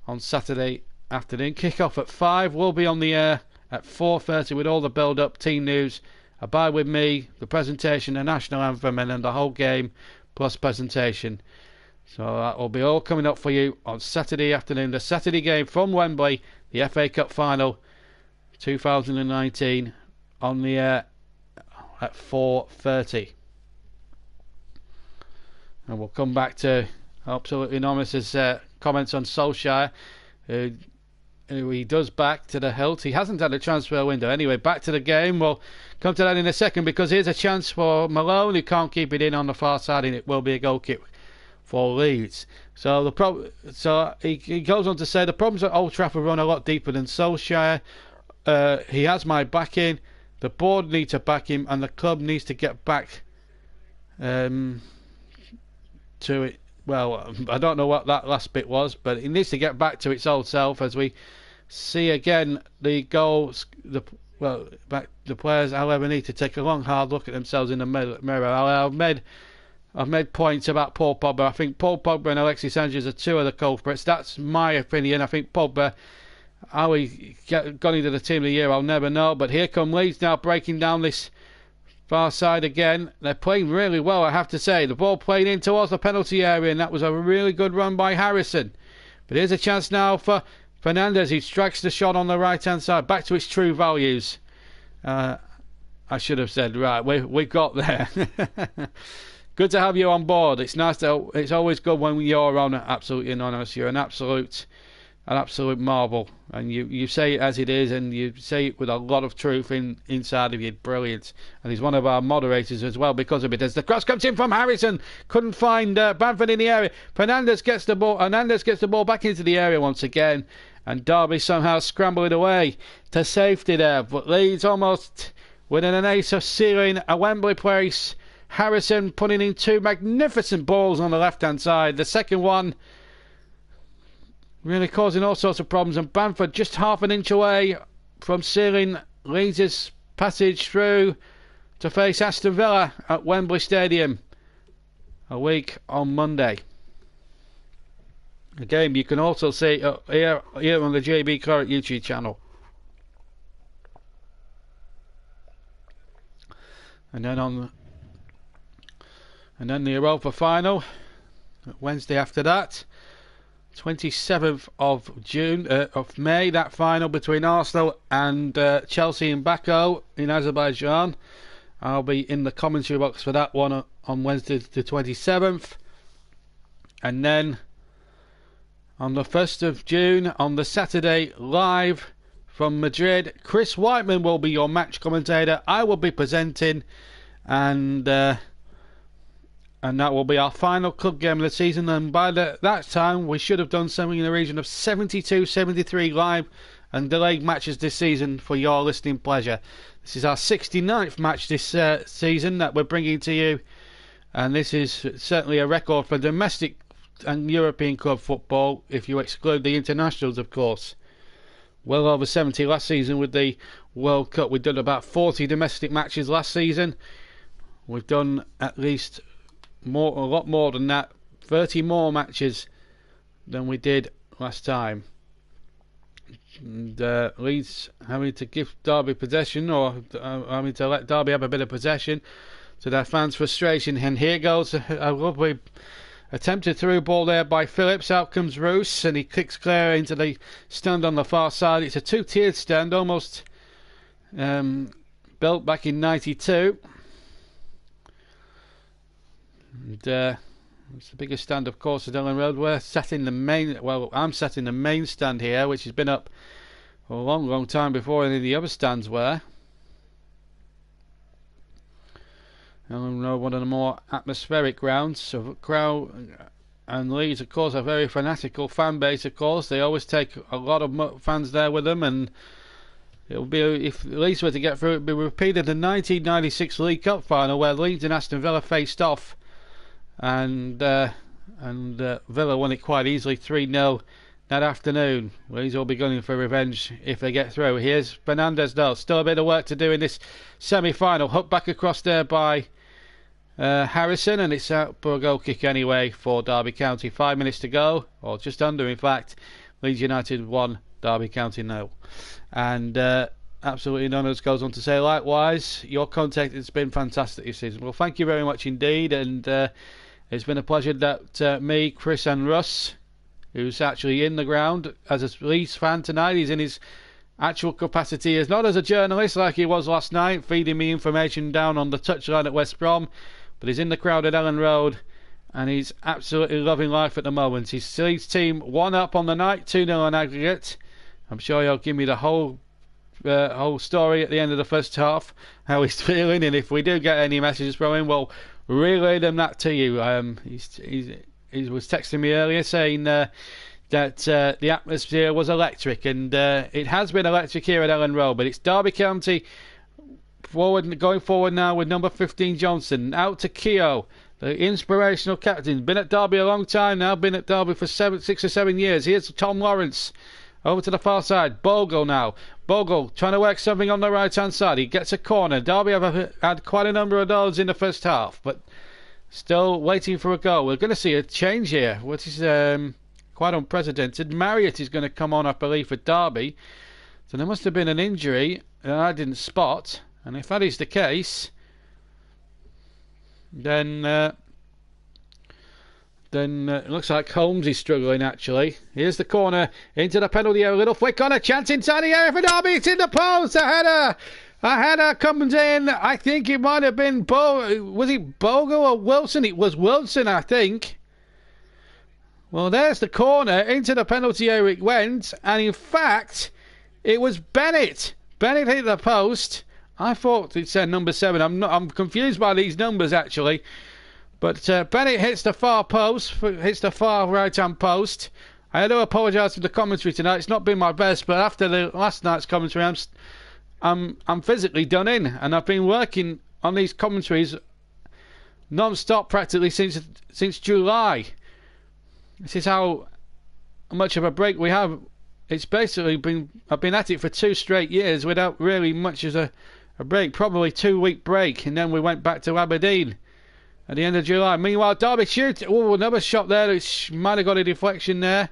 on Saturday afternoon. Kick-off at 5, will be on the air at 4:30 with all the build-up, team news, Abide With Me, the presentation, the national anthem, and then the whole game plus presentation. So that will be all coming up for you on Saturday afternoon. The Saturday game from Wembley, the FA Cup final 2019, on the air at 4:30. And we'll come back to Absolutely Anonymous's comments on Solskjaer, who who he does back to the hilt. He hasn't had a transfer window anyway. Back to the game. We'll come to that in a second, because here's a chance for Malone, who can't keep it in on the far side, and it will be a goal kick for Leeds. So he goes on to say the problems at Old Trafford run a lot deeper than Solskjaer. He has my backing. The board need to back him, and the club needs to get back to it. Well, I don't know what that last bit was, but it needs to get back to its old self, as we see again the goals. The players, however, need to take a long, hard look at themselves in the mirror. I've made points about Paul Pogba. I think Paul Pogba and Alexis Sanchez are two of the culprits. That's my opinion. I think Pogba, how he got into the team of the year, I'll never know. But here come Leeds now, breaking down this far side again. They're playing really well, I have to say. The ball played in towards the penalty area, and that was a really good run by Harrison. But here's a chance now for Fernandez. He strikes the shot on the right hand side, back to its true values. I should have said, right, we've got there. Good to have you on board. It's nice it's always good when you're on, absolutely anonymous. You're an absolute marvel, and you say it as it is, and you say it with a lot of truth inside of you. Brilliant. And he's one of our moderators as well because of it. As the cross comes in from Harrison, couldn't find Bamford in the area. Fernandez gets the ball back into the area once again, and Derby somehow scramble it away to safety there. But Leeds almost within an ace of sealing a Wembley place. Harrison putting in two magnificent balls on the left hand side. The second one really causing all sorts of problems, and Bamford just half an inch away from sealing Leeds' passage through to face Aston Villa at Wembley Stadium a week on Monday. A game you can also see here on the JB Claret YouTube channel. And then the Europa final Wednesday after that, 27th of May, that final between Arsenal and Chelsea in Baku in Azerbaijan. I'll be in the commentary box for that one on Wednesday the 27th. And then on the 1st of June, on the Saturday, live from Madrid, Chris Whiteman will be your match commentator. I will be presenting, and that will be our final club game of the season. And by that time, we should have done something in the region of 72, 73 live and delayed matches this season for your listening pleasure. This is our 69th match this season that we're bringing to you, and this is certainly a record for domestic and European club football, if you exclude the internationals, of course. Well over 70 last season with the World Cup. We've done about 40 domestic matches last season. We've done at least a lot more than that, 30 more matches than we did last time. And Leeds having to give Derby possession, or having to let Derby have a bit of possession, to their fans' frustration. And here goes a lovely attempted through ball there by Phillips. Out comes Roos, and he kicks clear into the stand on the far side. It's a two-tiered stand, almost built back in '92. And it's the biggest stand, of course, at Ellen Road. We're sat in the main. Well, I'm sat in the main stand here, which has been up for a long, long time before any of the other stands were. Ellen Road, one of the more atmospheric grounds. So Crow and Leeds, of course, are a very fanatical fan base. Of course, they always take a lot of fans there with them, and it'll be, if Leeds were to get through, it'll be repeated the 1996 League Cup final where Leeds and Aston Villa faced off. And Villa won it quite easily, 3-0 that afternoon. Leeds will be gunning for revenge if they get through. Here's Fernandez though, still a bit of work to do in this semi-final. Hooked back across there by Harrison, and it's out for a goal kick anyway for Derby County. 5 minutes to go, or just under in fact. Leeds United 1, Derby County 0. And absolutely none of us goes on to say likewise. Your contact has been fantastic this season. Well, thank you very much indeed, and it's been a pleasure that me, Chris and Russ, who's actually in the ground as a Leeds fan tonight, he's in his actual capacity as not as a journalist like he was last night, feeding me information down on the touchline at West Brom, but he's in the crowd at Ellen Road, and he's absolutely loving life at the moment. His Leeds team 1 up on the night, 2-0 on aggregate, I'm sure he'll give me the whole story at the end of the first half, how he's feeling, and if we do get any messages from him, we'll relay them that to you. He was texting me earlier saying that the atmosphere was electric, and it has been electric here at Ellen Road, but it's Derby County going forward now with number 15 Johnson, out to Keogh, the inspirational captain, been at Derby a long time now, been at Derby for 6 or 7 years. Here's Tom Lawrence over to the far side. Bogle now. Bogle trying to work something on the right hand side. He gets a corner. Derby have had quite a number of those in the first half, but still waiting for a goal. We're going to see a change here, which is quite unprecedented. Marriott is going to come on, I believe, for Derby. So there must have been an injury that I didn't spot, and if that is the case, then it looks like Holmes is struggling, actually. Here's the corner into the penalty area. A little flick on, a chance inside the area for Derby. It's in the post. A header comes in. I think it might have been was it Bogle or Wilson? It was Wilson, I think. Well, there's the corner. Into the penalty area it went. And in fact, it was Bennett. Bennett hit the post. I thought it said number 7. I'm confused by these numbers, actually. But Bennett hits the far post, hits the far right-hand post. I do apologise for the commentary tonight. It's not been my best, but after the last night's commentary, I'm physically done in, and I've been working on these commentaries non-stop practically since July. This is how much of a break we have. It's basically I've been at it for 2 straight years without really much as a break, probably 2-week break, and then we went back to Aberdeen at the end of July. Meanwhile, Derby shoot. Oh, another shot there. It might have got a deflection there.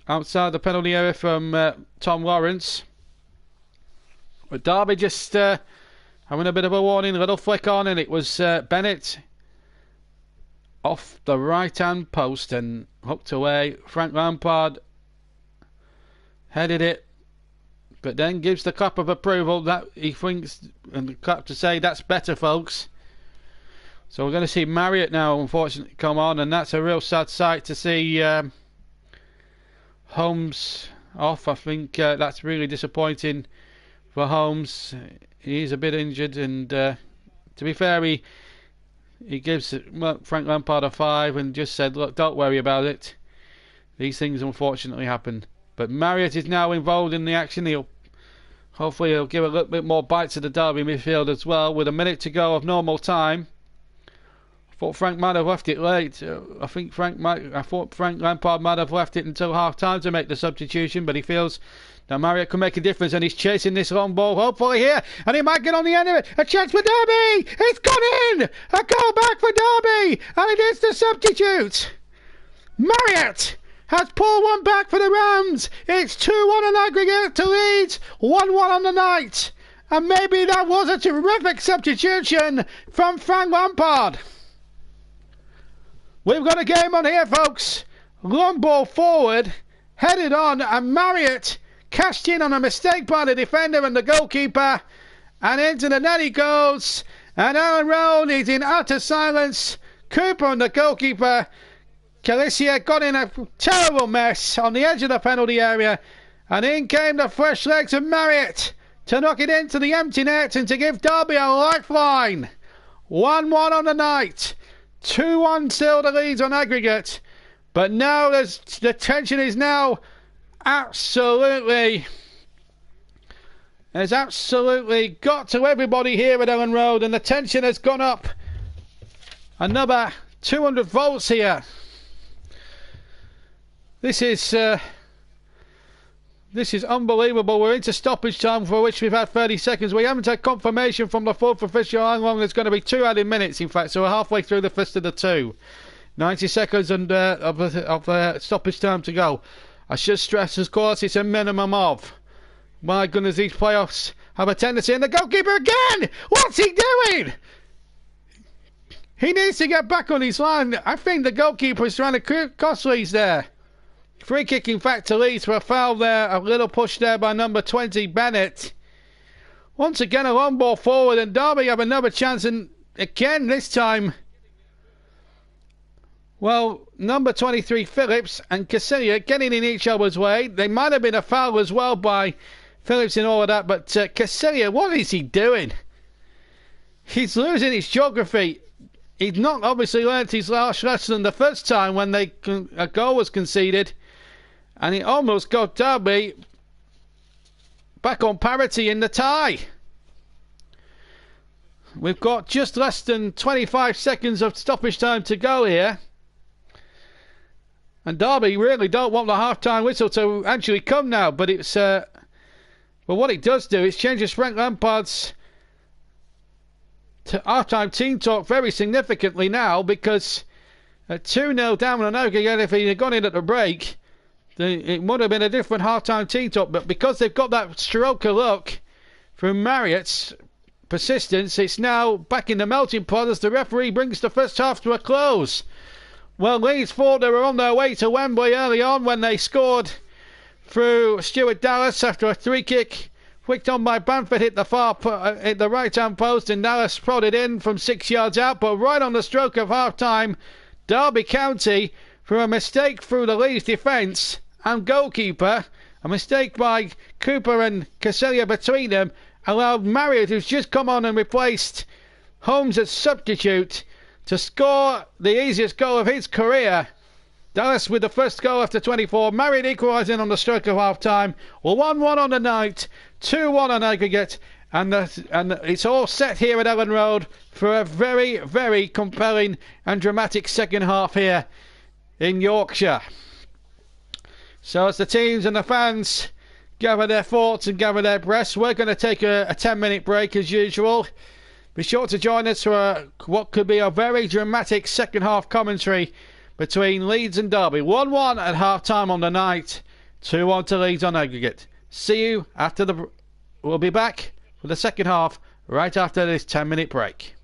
Outside the penalty area from Tom Lawrence. But Derby just having a bit of a warning. A little flick on, and it was Bennett off the right-hand post and hooked away. Frank Lampard headed it, but then gives the clap of approval that he thinks, and the clap to say that's better, folks. So we're going to see Marriott now, unfortunately, come on, and that's a real sad sight to see Holmes off. I think that's really disappointing for Holmes. He's a bit injured, and to be fair, he gives Frank Lampard a 5 and just said, look, don't worry about it. These things unfortunately happen. But Marriott is now involved in the action. Hopefully he'll give a little bit more bite to the Derby midfield as well, with a minute to go of normal time. I thought Frank might have left it late. I thought Frank Lampard might have left it until half time to make the substitution, but he feels that Marriott can make a difference, and he's chasing this long ball, hopefully here, and he might get on the end of it. A chance for Derby! It's gone in! A goal back for Derby, and it is the substitute. Marriott has pulled one back for the Rams. It's 2-1 on aggregate to Leeds, 1-1 on the night, and maybe that was a terrific substitution from Frank Lampard. We've got a game on here, folks. Long ball forward, headed on, and Marriott cashed in on a mistake by the defender and the goalkeeper, and into the net he goes, and Aaron Rowan is in utter silence. Cooper and the goalkeeper, Calicia, got in a terrible mess on the edge of the penalty area, and in came the fresh legs of Marriott to knock it into the empty net and to give Derby a lifeline. 1-1 on the night. 2-1 still to Leeds on aggregate, but now the tension is now absolutely got to everybody here at Ellen Road, and the tension has gone up another 200 volts here. This is unbelievable. We're into stoppage time, for which we've had 30 seconds. We haven't had confirmation from the fourth official how long there's going to be. 2 added minutes, in fact, so we're halfway through the first of the 2. 90 seconds of stoppage time to go. I should stress, of course, it's a minimum of. My goodness, these playoffs have a tendency. And the goalkeeper again! What's he doing? He needs to get back on his line. I think the goalkeeper is trying to cost Leeds there. Free kick, in fact, to Leeds for a foul there. A little push there by number 20, Bennett. Once again, a long ball forward, and Derby have another chance. And again, this time, Well, number 23 Phillips and Casilia getting in each other's way. They might have been a foul as well by Phillips and all of that, but Casilia, what is he doing? He's losing his geography. He'd not obviously learnt his last lesson the first time when a goal was conceded, and he almost got Derby back on parity in the tie. We've got just less than 25 seconds of stoppage time to go here. And Derby really don't want the half-time whistle to actually come now, but it's well, what it does do is changes Frank Lampard's to half-time team talk very significantly now, because at 2-0 down on aggregate, if he had gone in at the break, it would have been a different half-time team talk. But because they've got that stroke of luck from Marriott's persistence, it's now back in the melting pot as the referee brings the first half to a close. Well, Leeds thought they were on their way to Wembley early on when they scored through Stuart Dallas after a free kick flicked on by Bamford, hit the right-hand post, and Dallas prodded in from 6 yards out. But right on the stroke of half-time, Derby County, through a mistake through the Leeds defence and goalkeeper, a mistake by Cooper and Casilia between them, allowed Marriott, who's just come on and replaced Holmes as substitute, to score the easiest goal of his career. Dallas with the first goal after 24. Marriott equalising on the stroke of half-time. Well, 1-1 on the night, 2-1 on aggregate, and it's all set here at Ellen Road for a very, very compelling and dramatic second half here in Yorkshire. So as the teams and the fans gather their thoughts and gather their breaths, we're going to take a 10-minute break as usual. Be sure to join us for what could be a very dramatic second half commentary between Leeds and Derby. 1-1 at half-time on the night, 2-1 to Leeds on aggregate. See you after we'll be back for the second half right after this 10-minute break.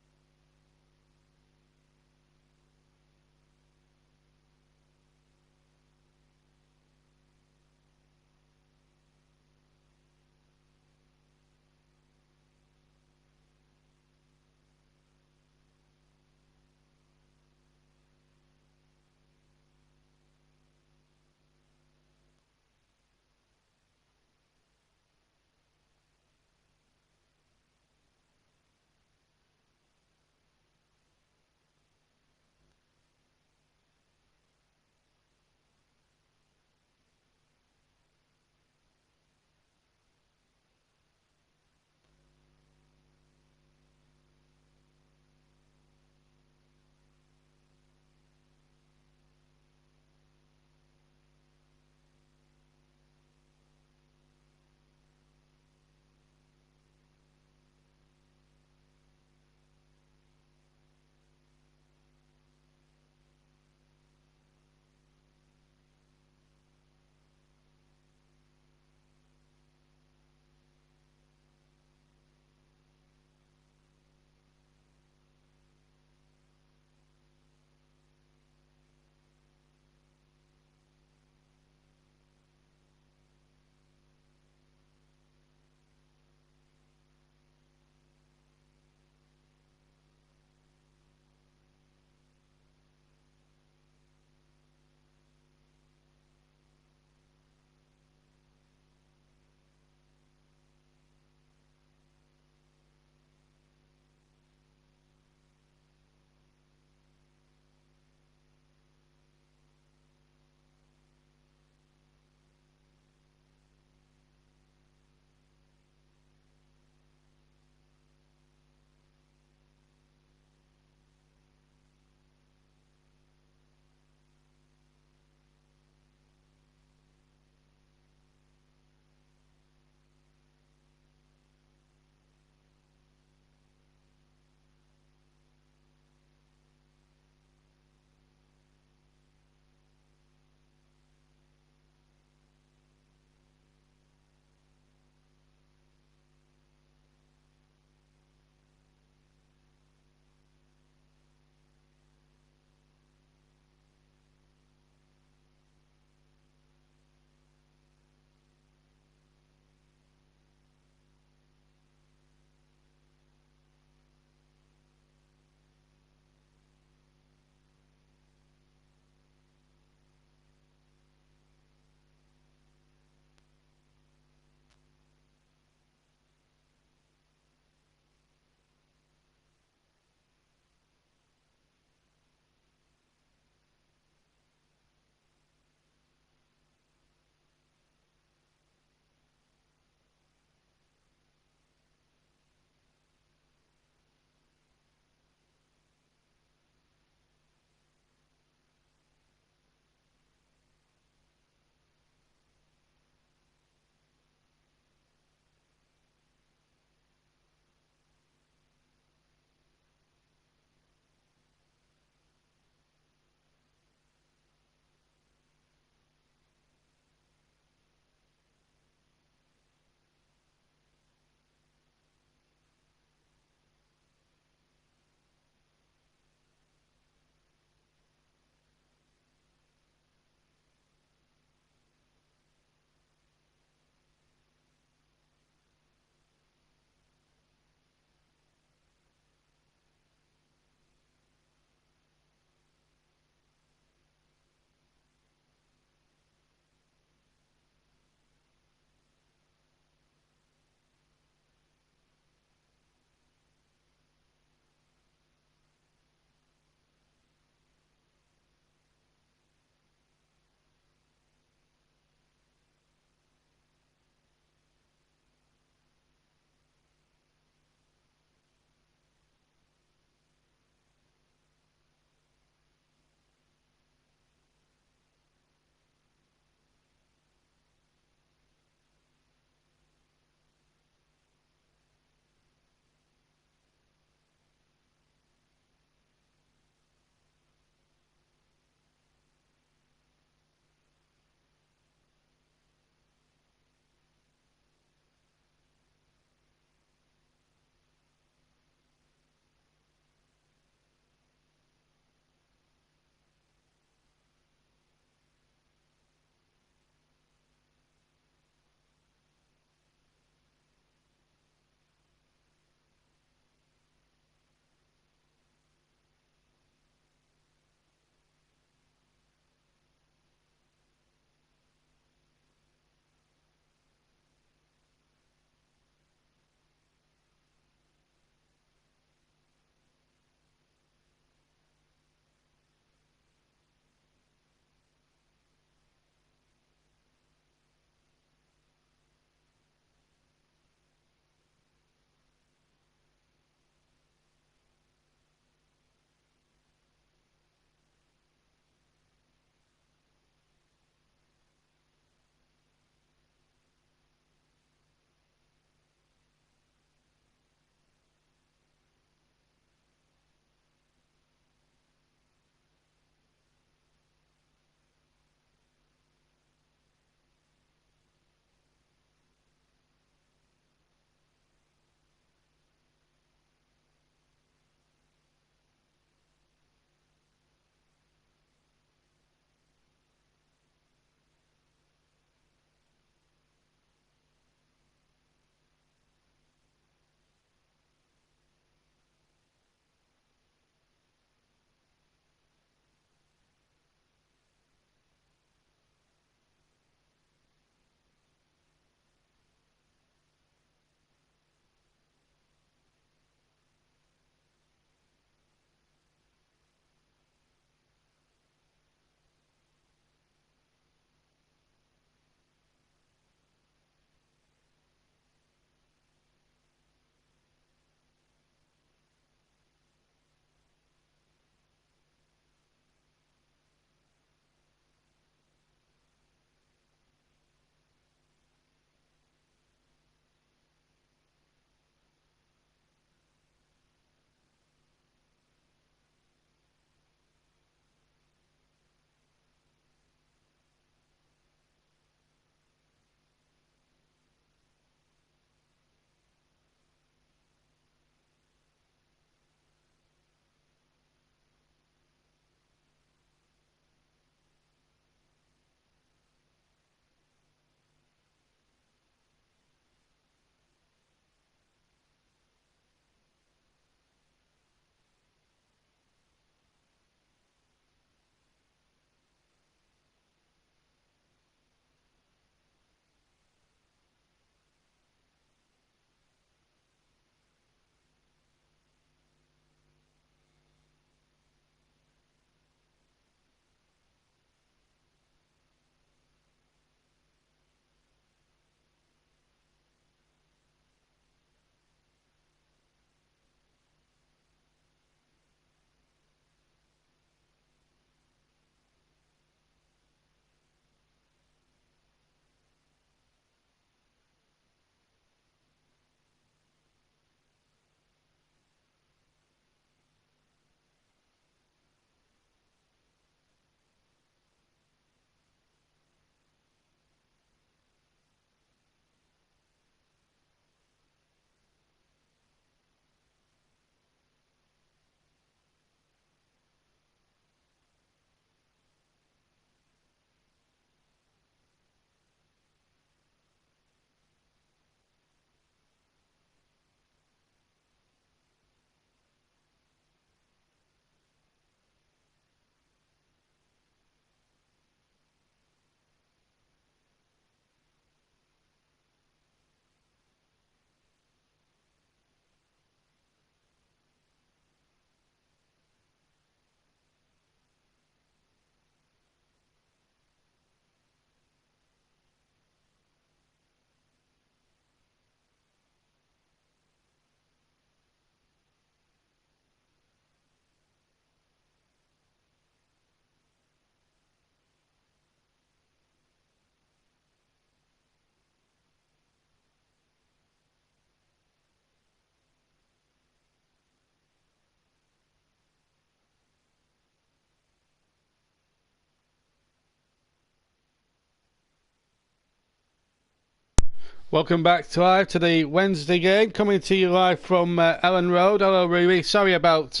Welcome back to the Wednesday game, coming to you live from Ellen Road. Hello, Ruby. Sorry about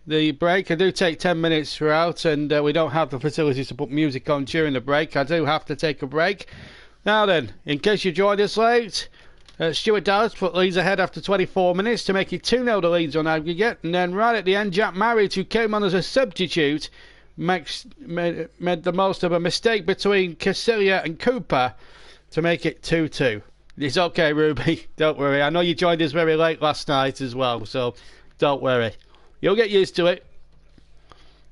the break. I do take 10 minutes throughout, and we don't have the facilities to put music on during the break. I do have to take a break. Now then, in case you joined us late, Stuart Dallas put Leeds ahead after 24 minutes to make it 2-0 to Leeds on aggregate, and then right at the end, Jack Marriott, who came on as a substitute, made the most of a mistake between Casilia and Cooper to make it 2-2. It's okay, Ruby. Don't worry. I know you joined us very late last night as well, so don't worry. You'll get used to it.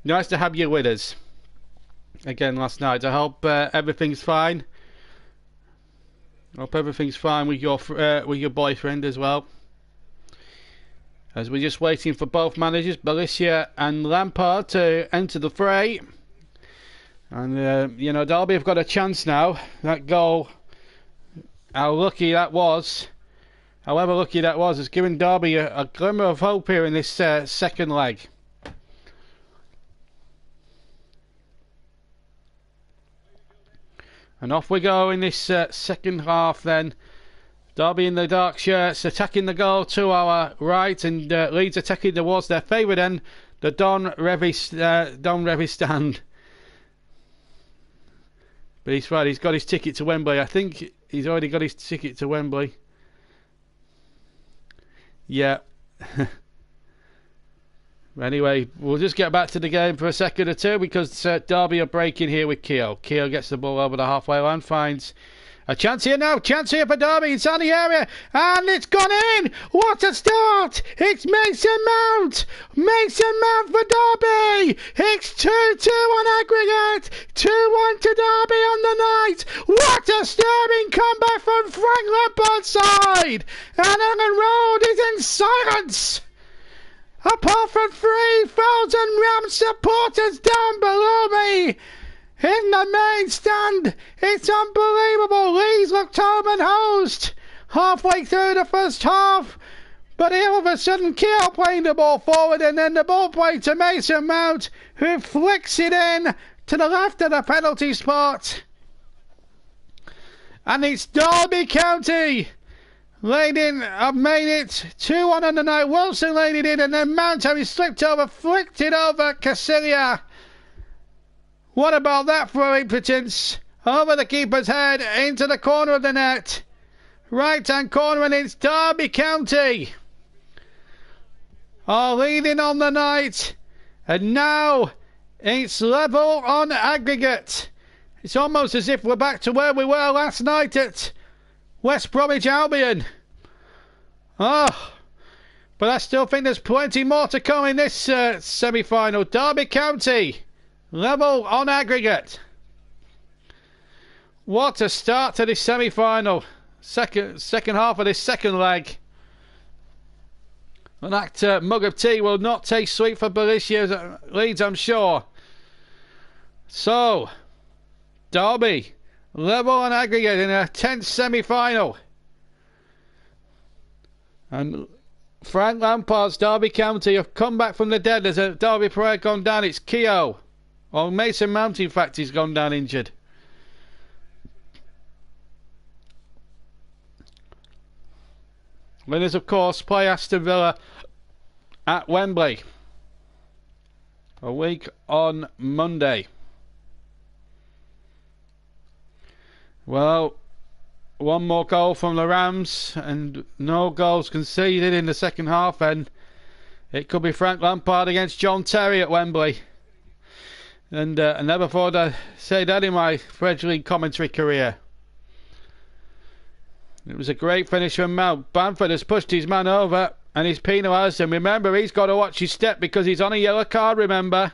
Nice to have you with us again last night. I hope everything's fine. Hope everything's fine with your boyfriend as well. As we're just waiting for both managers, Balicia and Lampard, to enter the fray. And you know, Derby have got a chance now. That goal, how lucky that was, however lucky that was, has given Derby a glimmer of hope here in this second leg. And off we go in this second half then. Derby in the dark shirts attacking the goal to our right, and Leeds attacking towards their favourite end, the Don Revy stand. But he's right, he's got his ticket to Wembley. I think he's already got his ticket to Wembley. Yeah. Anyway, we'll just get back to the game for a second or two, because Derby are breaking here with Keogh. Keogh gets the ball over the halfway line, finds a chance here now. Chance here for Derby inside the area, and it's gone in. What a start! It's Mason Mount. Mason Mount for Derby. It's 2-2 on aggregate. 2-1 to Derby on the night. What a stirring comeback from Frank Lampard's side. And Ellen Road is in silence. Apart from 3,000 Rams supporters down below me in the main stand, it's unbelievable. Leeds looked home and host halfway through the first half, but all of a sudden Keogh playing the ball forward, and then the ball played to Mason Mount, who flicks it in to the left of the penalty spot, and it's Derby County laid in, I've made it 2-1 on the night. Wilson laid it in, and then Mount, having slipped over, flicked it over Casilia. What about that for impotence? Over the keeper's head, into the corner of the net. Right hand corner, and it's Derby County are leading on the night. And now it's level on aggregate. It's almost as if we're back to where we were last night at West Bromwich Albion. Oh, but I still think there's plenty more to come in this semi-final. Derby County, level on aggregate. What a start to this semi-final. Second half of this second leg. And that mug of tea will not taste sweet for Belicia's Leeds, I'm sure. So, Derby, level on aggregate in a tense semi-final. And Frank Lampard's Derby County have come back from the dead. There's a Derby player gone down. It's Keogh. Or Mason Mount, in fact, he's gone down injured. Winners, of course, play Aston Villa at Wembley a week on Monday. Well, one more goal from the Rams and no goals conceded in the second half, and it could be Frank Lampard against John Terry at Wembley. And I never thought I'd say that in my fledgling commentary career. It was a great finish from Mount. Bamford has pushed his man over and he's penalised, and remember, he's got to watch his step because he's on a yellow card, remember.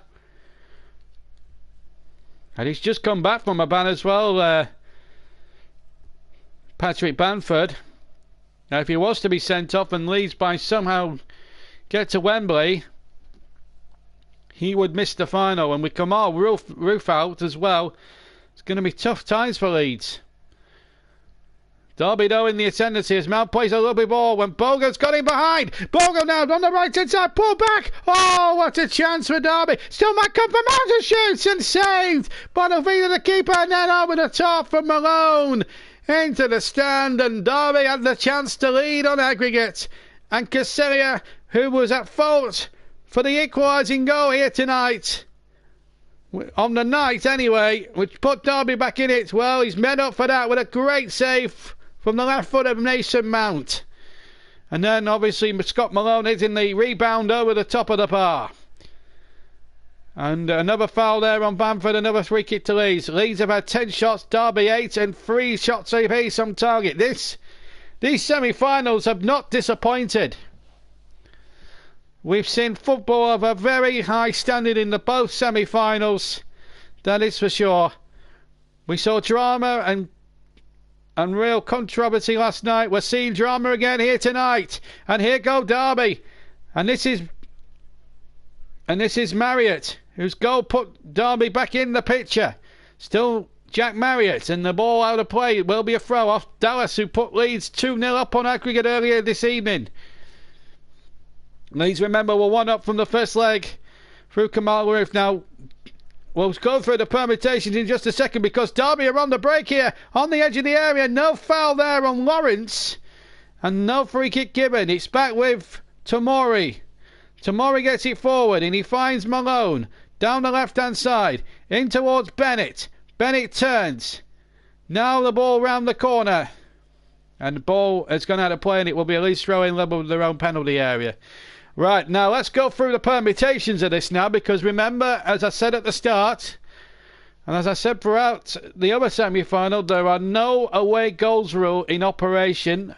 And he's just come back from a ban as well, Patrick Bamford. Now, if he was to be sent off and Leeds by somehow get to Wembley, he would miss the final, and with Kamal Roof out as well, it's going to be tough times for Leeds. Derby, though, in the ascendancy as Mount plays a lovely ball when Bogo's got him behind. Bogo now on the right hand side, pull back. Oh, what a chance for Derby. Still might come for Mount, shoots and saved by the feet of the keeper, and then over the top from Malone. into the stand, and Derby had the chance to lead on aggregate. And Casillas, who was at fault for the equalising goal here tonight, on the night anyway, which put Derby back in it. Well, he's made up for that with a great save from the left foot of Mason Mount. And then obviously Scott Malone is in the rebound over the top of the bar. And another foul there on Bamford, another free kick to Leeds. Leeds have had 10 shots, Derby 8, and 3 shots apiece on target. These semi-finals have not disappointed. We've seen football of a very high standard in the both semi-finals, that is for sure. We saw drama and real controversy last night. We're seeing drama again here tonight. And here go Derby. And this is Marriott, whose goal put Derby back in the picture. Still Jack Marriott, and the ball out of play. It will be a throw off Dallas, who put Leeds 2-0 up on aggregate earlier this evening. Leeds, remember, were 1 up from the first leg through Kamal Roof. Now, we'll go through the permutations in just a second, because Derby are on the break here on the edge of the area. No foul there on Lawrence, and no free kick given. It's back with Tomori. Tomori gets it forward, and he finds Malone down the left-hand side in towards Bennett. Bennett turns. Now the ball round the corner, and the ball has gone out of play, and it will be at least throwing level with their own penalty area. Right, now let's go through the permutations of this now, because remember, as I said at the start, and as I said throughout the other semi-final, there are no away goals rule in operation.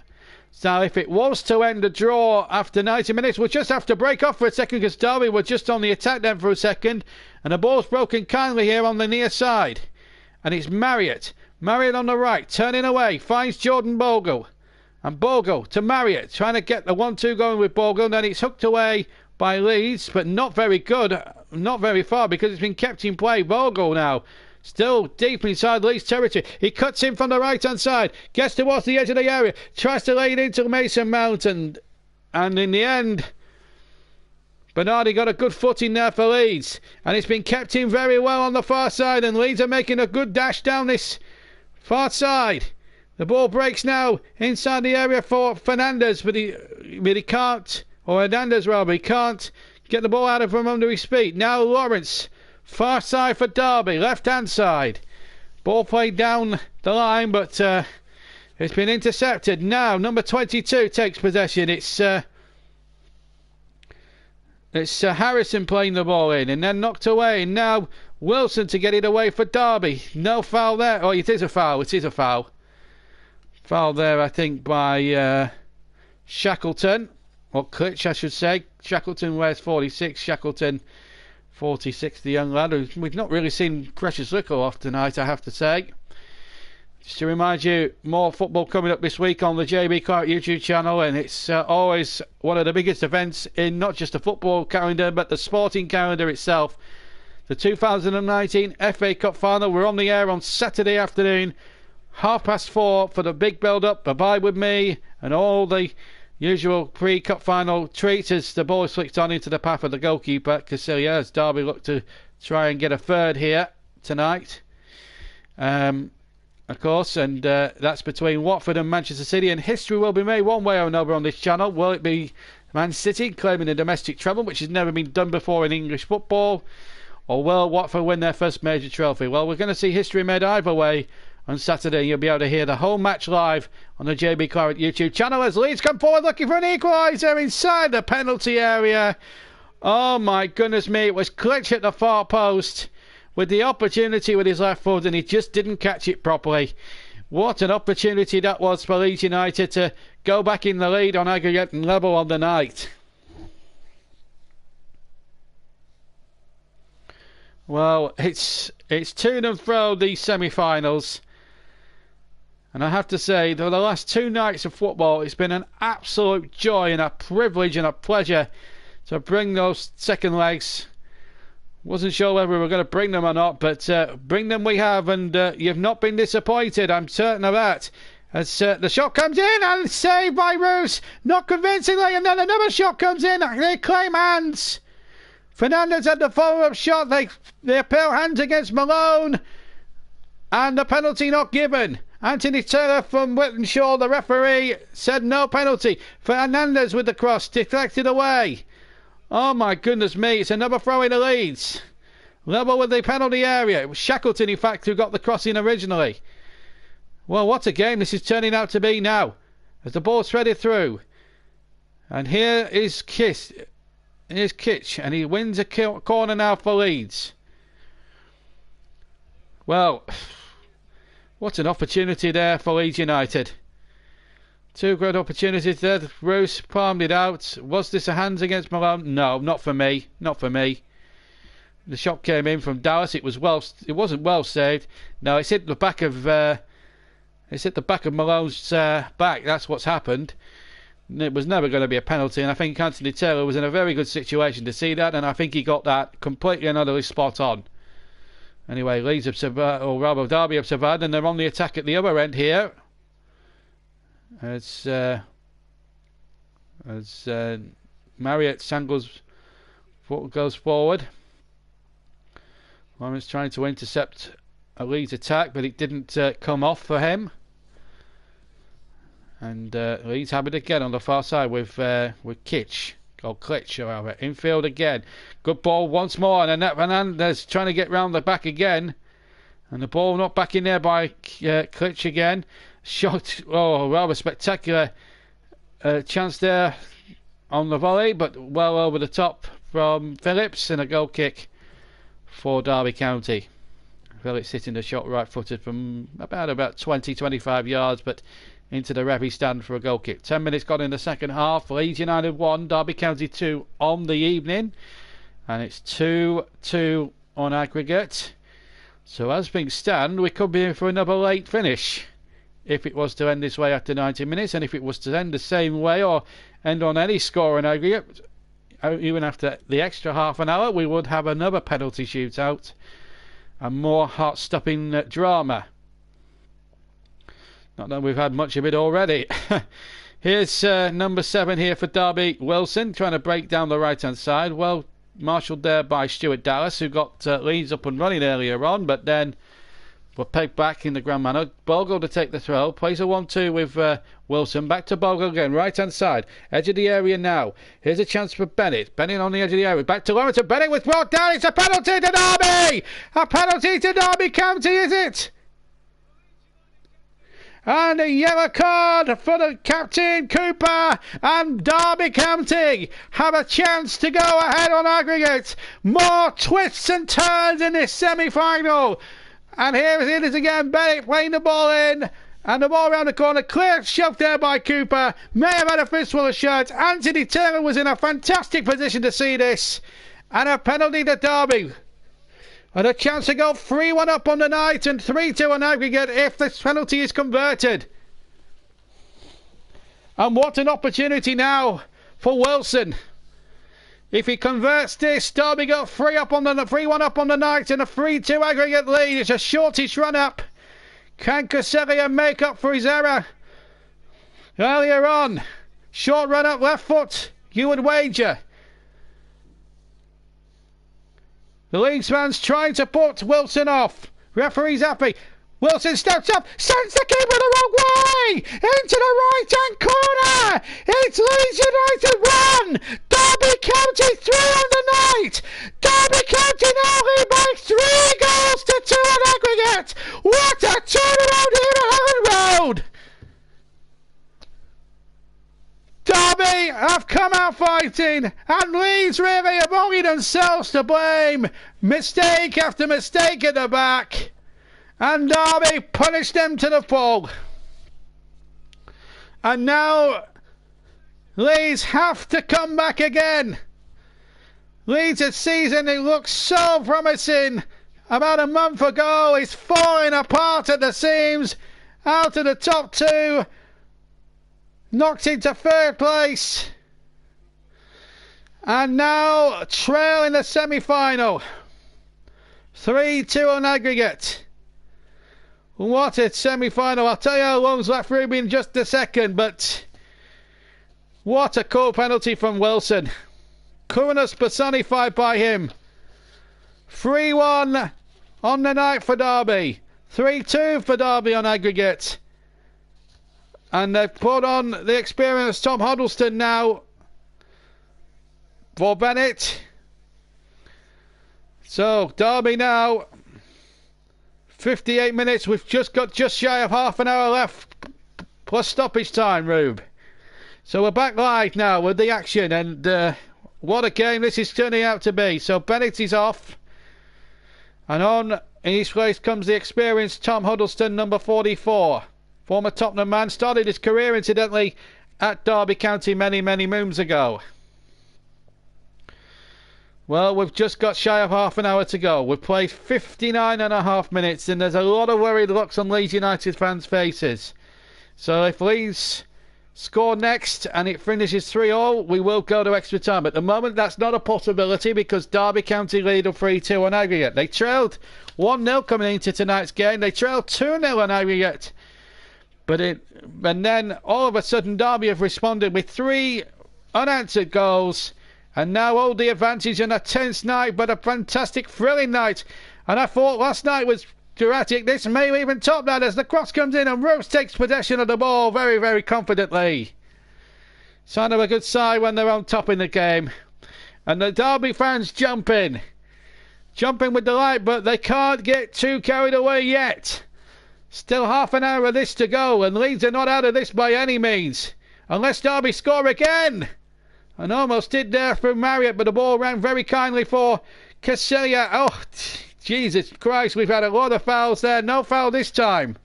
So if it was to end a draw after 90 minutes, we'll just have to break off for a second, because Derby were just on the attack then for a second, and the ball's broken kindly here on the near side. And it's Marriott. Marriott on the right, turning away, finds Jordan Bogle. And Bogle to Marriott, trying to get the 1-2 going with Bogle. And then it's hooked away by Leeds, but not very good, not very far, because it's been kept in play. Bogle now, still deep inside Leeds territory. He cuts in from the right-hand side, gets towards the edge of the area, tries to lay it into Mason Mount, and in the end, Bernardi got a good footing there for Leeds. And it's been kept in very well on the far side, and Leeds are making a good dash down this far side. The ball breaks now inside the area for Fernandez, but he can't, or Hernandez rather, he can't get the ball out of from under his feet. Now Lawrence, far side for Derby, left-hand side. Ball played down the line, but it's been intercepted. Now number 22 takes possession. It's Harrison playing the ball in, and then knocked away. And now Wilson to get it away for Derby. No foul there. Oh, it is a foul. It is a foul. Foul there, I think, by Shackleton. Or Klitsch, I should say. Shackleton wears 46. Shackleton, 46, the young lad. We've not really seen Precious Little off tonight, I have to say. Just to remind you, more football coming up this week on the JB Clark YouTube channel, and it's always one of the biggest events in not just the football calendar, but the sporting calendar itself. The 2019 FA Cup final. We're on the air on Saturday afternoon, 4:30 for the big build-up. Abide with me and all the usual pre-cup final treats as the ball is flicked on into the path of the goalkeeper, Casillas, as Derby look to try and get a third here tonight. Of course, and that's between Watford and Manchester City, and history will be made one way or another on this channel. Will it be Man City claiming a domestic treble, which has never been done before in English football, or will Watford win their first major trophy? Well, we're going to see history made either way on Saturday. You'll be able to hear the whole match live on the JB Clark YouTube channel as Leeds come forward looking for an equaliser inside the penalty area. Oh my goodness me, it was Klitsch at the far post with the opportunity with his left foot, and he just didn't catch it properly. What an opportunity that was for Leeds United to go back in the lead on aggregate and level on the night. Well, it's to and fro these semi-finals, and I have to say, for the last 2 nights of football, it's been an absolute joy and a privilege and a pleasure to bring those second legs. Wasn't sure whether we were going to bring them or not, but bring them we have, and you've not been disappointed, I'm certain of that. As the shot comes in, and saved by Roos, not convincingly, and then another shot comes in, they claim hands. Fernandez had the follow-up shot, they appeal hands against Malone, and the penalty not given. Anthony Taylor from Whitenshaw, the referee, said no penalty. Fernandez with the cross, deflected away. Oh my goodness me, it's another throw in the Leeds. Level with the penalty area. It was Shackleton, in fact, who got the cross in originally. Well, what a game this is turning out to be now, as the ball's threaded through. And here is Here's Kitch, and he wins a corner now for Leeds. Well, what an opportunity there for Leeds United. Two great opportunities there. Roos palmed it out. Was this a hands against Malone? No, not for me. Not for me. The shot came in from Dallas. It wasn't well saved. No, it's hit the back of Malone's back. That's what's happened. It was never going to be a penalty, and I think Anthony Taylor was in a very good situation to see that, and I think he got that completely and utterly spot on. Anyway, Leeds have survived, or rather Derby have survived, and they're on the attack at the other end here. As Marriott Sangles goes forward. Lawrence trying to intercept a Leeds attack, but it didn't come off for him. And Leeds have it again on the far side with Kitch. Or Klitsch, however. Infield again. Good ball once more. And Annette Fernandez trying to get round the back again. And the ball not back in there by Klitsch again. Shot, oh, rather spectacular chance there on the volley, but well over the top from Phillips, and a goal kick for Derby County. Phillips hitting the shot right-footed from about 20-25 yards, but into the referee stand for a goal kick. 10 minutes gone in the second half. Leeds United 1, Derby County 2 on the evening, and it's 2-2 on aggregate. So as things stand, we could be in for another late finish if it was to end this way after 90 minutes, and if it was to end the same way or end on any score in aggregate, even after the extra half an hour, we would have another penalty shootout and more heart-stopping drama. Not that we've had much of it already. Here's number 7 here for Derby, Wilson, trying to break down the right-hand side. Well marshalled there by Stuart Dallas, who got Leeds up and running earlier on, but then were pegged back in the grand manner. Bogle to take the throw, plays a 1-2 with Wilson. Back to Bogle again, right-hand side, edge of the area now. Here's a chance for Bennett. Bennett on the edge of the area. Back to Lawrence, and Bennett was brought down. It's a penalty to Derby! A penalty to Derby County, is it? And a yellow card for the captain, Cooper, and Derby County have a chance to go ahead on aggregate. More twists and turns in this semi-final. And here it is again, Bennett playing the ball in, and the ball around the corner, clear, shoved there by Cooper. May have had a fistful of shirts. Anthony Taylor was in a fantastic position to see this. And a penalty to Derby. And a chance to go 3-1 up on the night and 3-2 on aggregate if this penalty is converted. And what an opportunity for Wilson. If he converts this, Derby got 3-1 up on the night and a 3-2 aggregate lead. It's a shortish run up. Can Casellia make up for his error earlier on? Short run up, left foot, you would wager. The Leeds fans trying to put Wilson off. Referee's happy. Wilson steps up, sends the keeper the wrong way! Into the right-hand corner! It's Leeds United 1! Derby County 3 on the night! Derby County now lead by 3 goals to 2 on aggregate! What a turnaround here at Helen Road! Derby have come out fighting, and Leeds really have only themselves to blame. Mistake after mistake at the back, and Derby punished them to the full. And now Leeds have to come back again. Leeds' season, it looked so promising about a month ago, is falling apart at the seams. Out of the top 2, knocked into 3rd place, and now trail in the semi-final. 3-2 on aggregate. What a semi-final. I'll tell you how long's left for him in just a second, but what a cool penalty from Wilson. Coolness personified by him. 3-1 on the night for Derby. 3-2 for Derby on aggregate. And they've put on the experienced Tom Huddleston now for Bennett. So Derby now 58 minutes. We've just got just shy of half an hour left plus stoppage time, Rube. So we're back live now with the action, and what a game this is turning out to be. So Bennett is off, and on in his place comes the experienced Tom Huddleston, number 44. Former Tottenham man, started his career incidentally at Derby County many moons ago. Well, we've just got shy of half an hour to go. We've played 59.5 minutes, and there's a lot of worried looks on Leeds United fans' faces. So if Leeds score next and it finishes 3-3, we will go to extra time. At the moment, that's not a possibility because Derby County lead 3-2 on aggregate. They trailed 1-0 coming into tonight's game. They trailed 2-0 on aggregate. And then all of a sudden Derby have responded with 3 unanswered goals and now hold the advantage in a tense night, but a fantastic thrilling night. And I thought last night was dramatic. This may even top that as the cross comes in and Rose takes possession of the ball very confidently. Sign of a good side when they're on top in the game. And the Derby fans jumping with delight, but they can't get too carried away yet. Still half an hour of this to go, and Leeds are not out of this by any means. Unless Derby score again. And almost did there for Marriott, but the ball ran very kindly for Casilia. Oh, Jesus Christ, we've had a lot of fouls there. No foul this time.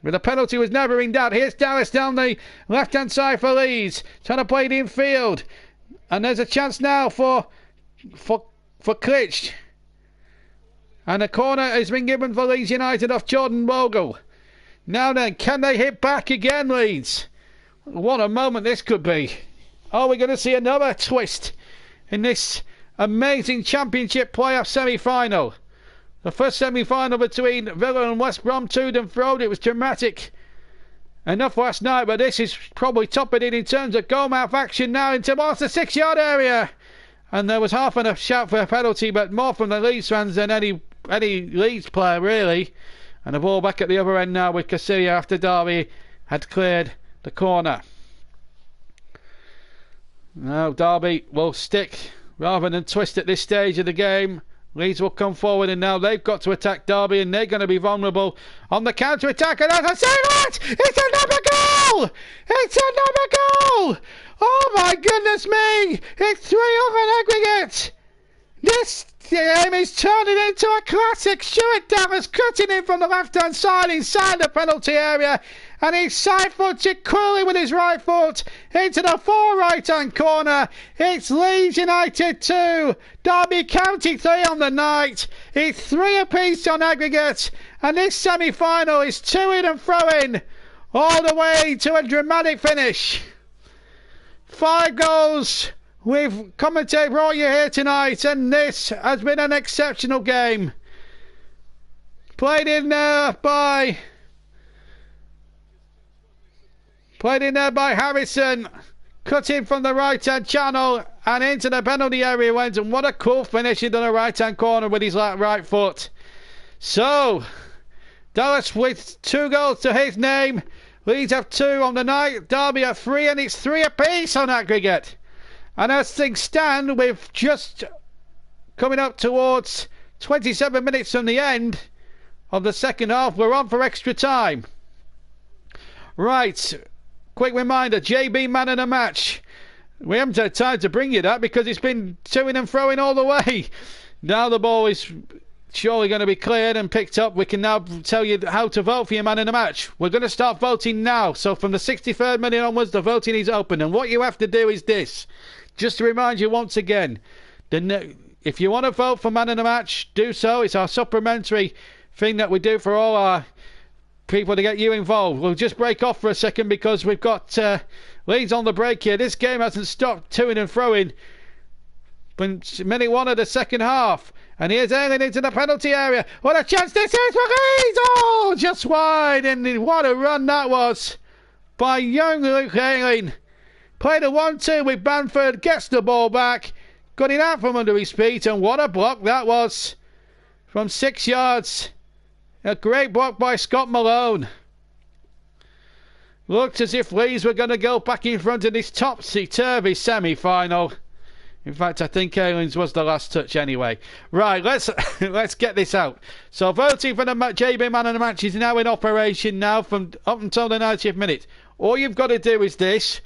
But the penalty was never in doubt. Here's Dallas down the left-hand side for Leeds. Trying to play it infield. And there's a chance now for Klitsch. And a corner has been given for Leeds United off Jordan Bogle. Now then, can they hit back again, Leeds? What a moment this could be. Are we going to see another twist in this amazing Championship playoff semi-final? The first semi-final between Villa and West Brom, toed and froed. It was dramatic enough last night, but this is probably topping it in terms of goal-mouth action now into the 6-yard area. And there was half a shout for a penalty, but more from the Leeds fans than any Leeds player, really. And the ball back at the other end now with Casilia after Derby had cleared the corner. Now Derby will stick rather than twist at this stage of the game. Leeds will come forward, and now they've got to attack Derby, and they're going to be vulnerable on the counter-attack. And as I say that, it's another goal! It's another goal! Oh my goodness me! It's 3 on aggregate! This game is turning into a classic. Stuart Dallas cutting in from the left-hand side inside the penalty area, and he side-foots it coolly with his right foot into the far right-hand corner. It's Leeds United 2, Derby County 3 on the night. It's 3 apiece on aggregate, and this semi-final is to-in and fro-in all the way to a dramatic finish. 5 goals. We've commentated brought you here tonight, and this has been an exceptional game. Played in there by Harrison, cut in from the right hand channel and into the penalty area went, and what a cool finish into the right hand corner with his right foot. So Dallas with 2 goals to his name. Leeds have 2 on the night, Derby have 3, and it's 3 apiece on aggregate. And as things stand, we've just coming up towards 27 minutes from the end of the second half. We're on for extra time. Right, quick reminder, JB man of the match. We haven't had time to bring you that because it's been to-ing and fro-ing all the way. Now the ball is surely going to be cleared and picked up. We can now tell you how to vote for your man in the match. We're going to start voting now. So from the 63rd minute onwards, the voting is open. And what you have to do is this. Just to remind you once again, if you want to vote for man in the match, do so. It's our supplementary thing that we do for all our people to get you involved. We'll just break off for a second because we've got Leeds on the break here. This game hasn't stopped to-ing and fro-ing from minute 1 of the second half. And here's Ayling into the penalty area. What a chance this is for Leeds! Oh, just wide. And what a run that was by young Luke Ayling. Played a 1-2 with Bamford, gets the ball back, got it out from under his feet, and what a block that was from 6 yards. A great block by Scott Malone. Looked as if Leeds were going to go back in front in this topsy-turvy semi-final. In fact, I think Aylin's was the last touch anyway. Right, let's get this out. So voting for the JB Man of the Match is now in operation now from up until the 90th minute. All you've got to do is this.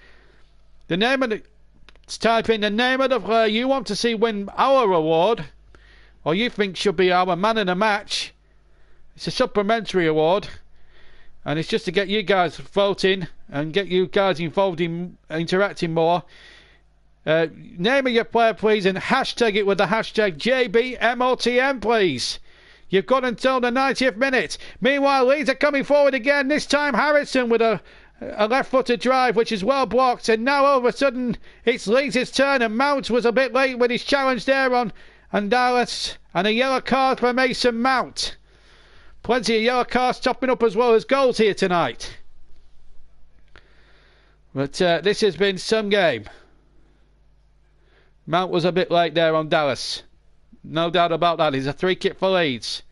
Type in the name of the player you want to see win our award, or you think should be our Man of the Match. It's a supplementary award. And it's just to get you guys voting and get you guys involved in interacting more. Name of your player, please, and hashtag it with the hashtag JBMOTM, please. You've got until the 90th minute. Meanwhile, Leeds are coming forward again. This time, Harrison with a left-footed drive, which is well blocked. And now, all of a sudden, it's Leeds' turn. And Mount was a bit late with his challenge there on Dallas. And a yellow card for Mason Mount. Plenty of yellow cards topping up as well as goals here tonight. But this has been some game. Mount was a bit late there on Dallas. No doubt about that. It's a free kick for Leeds.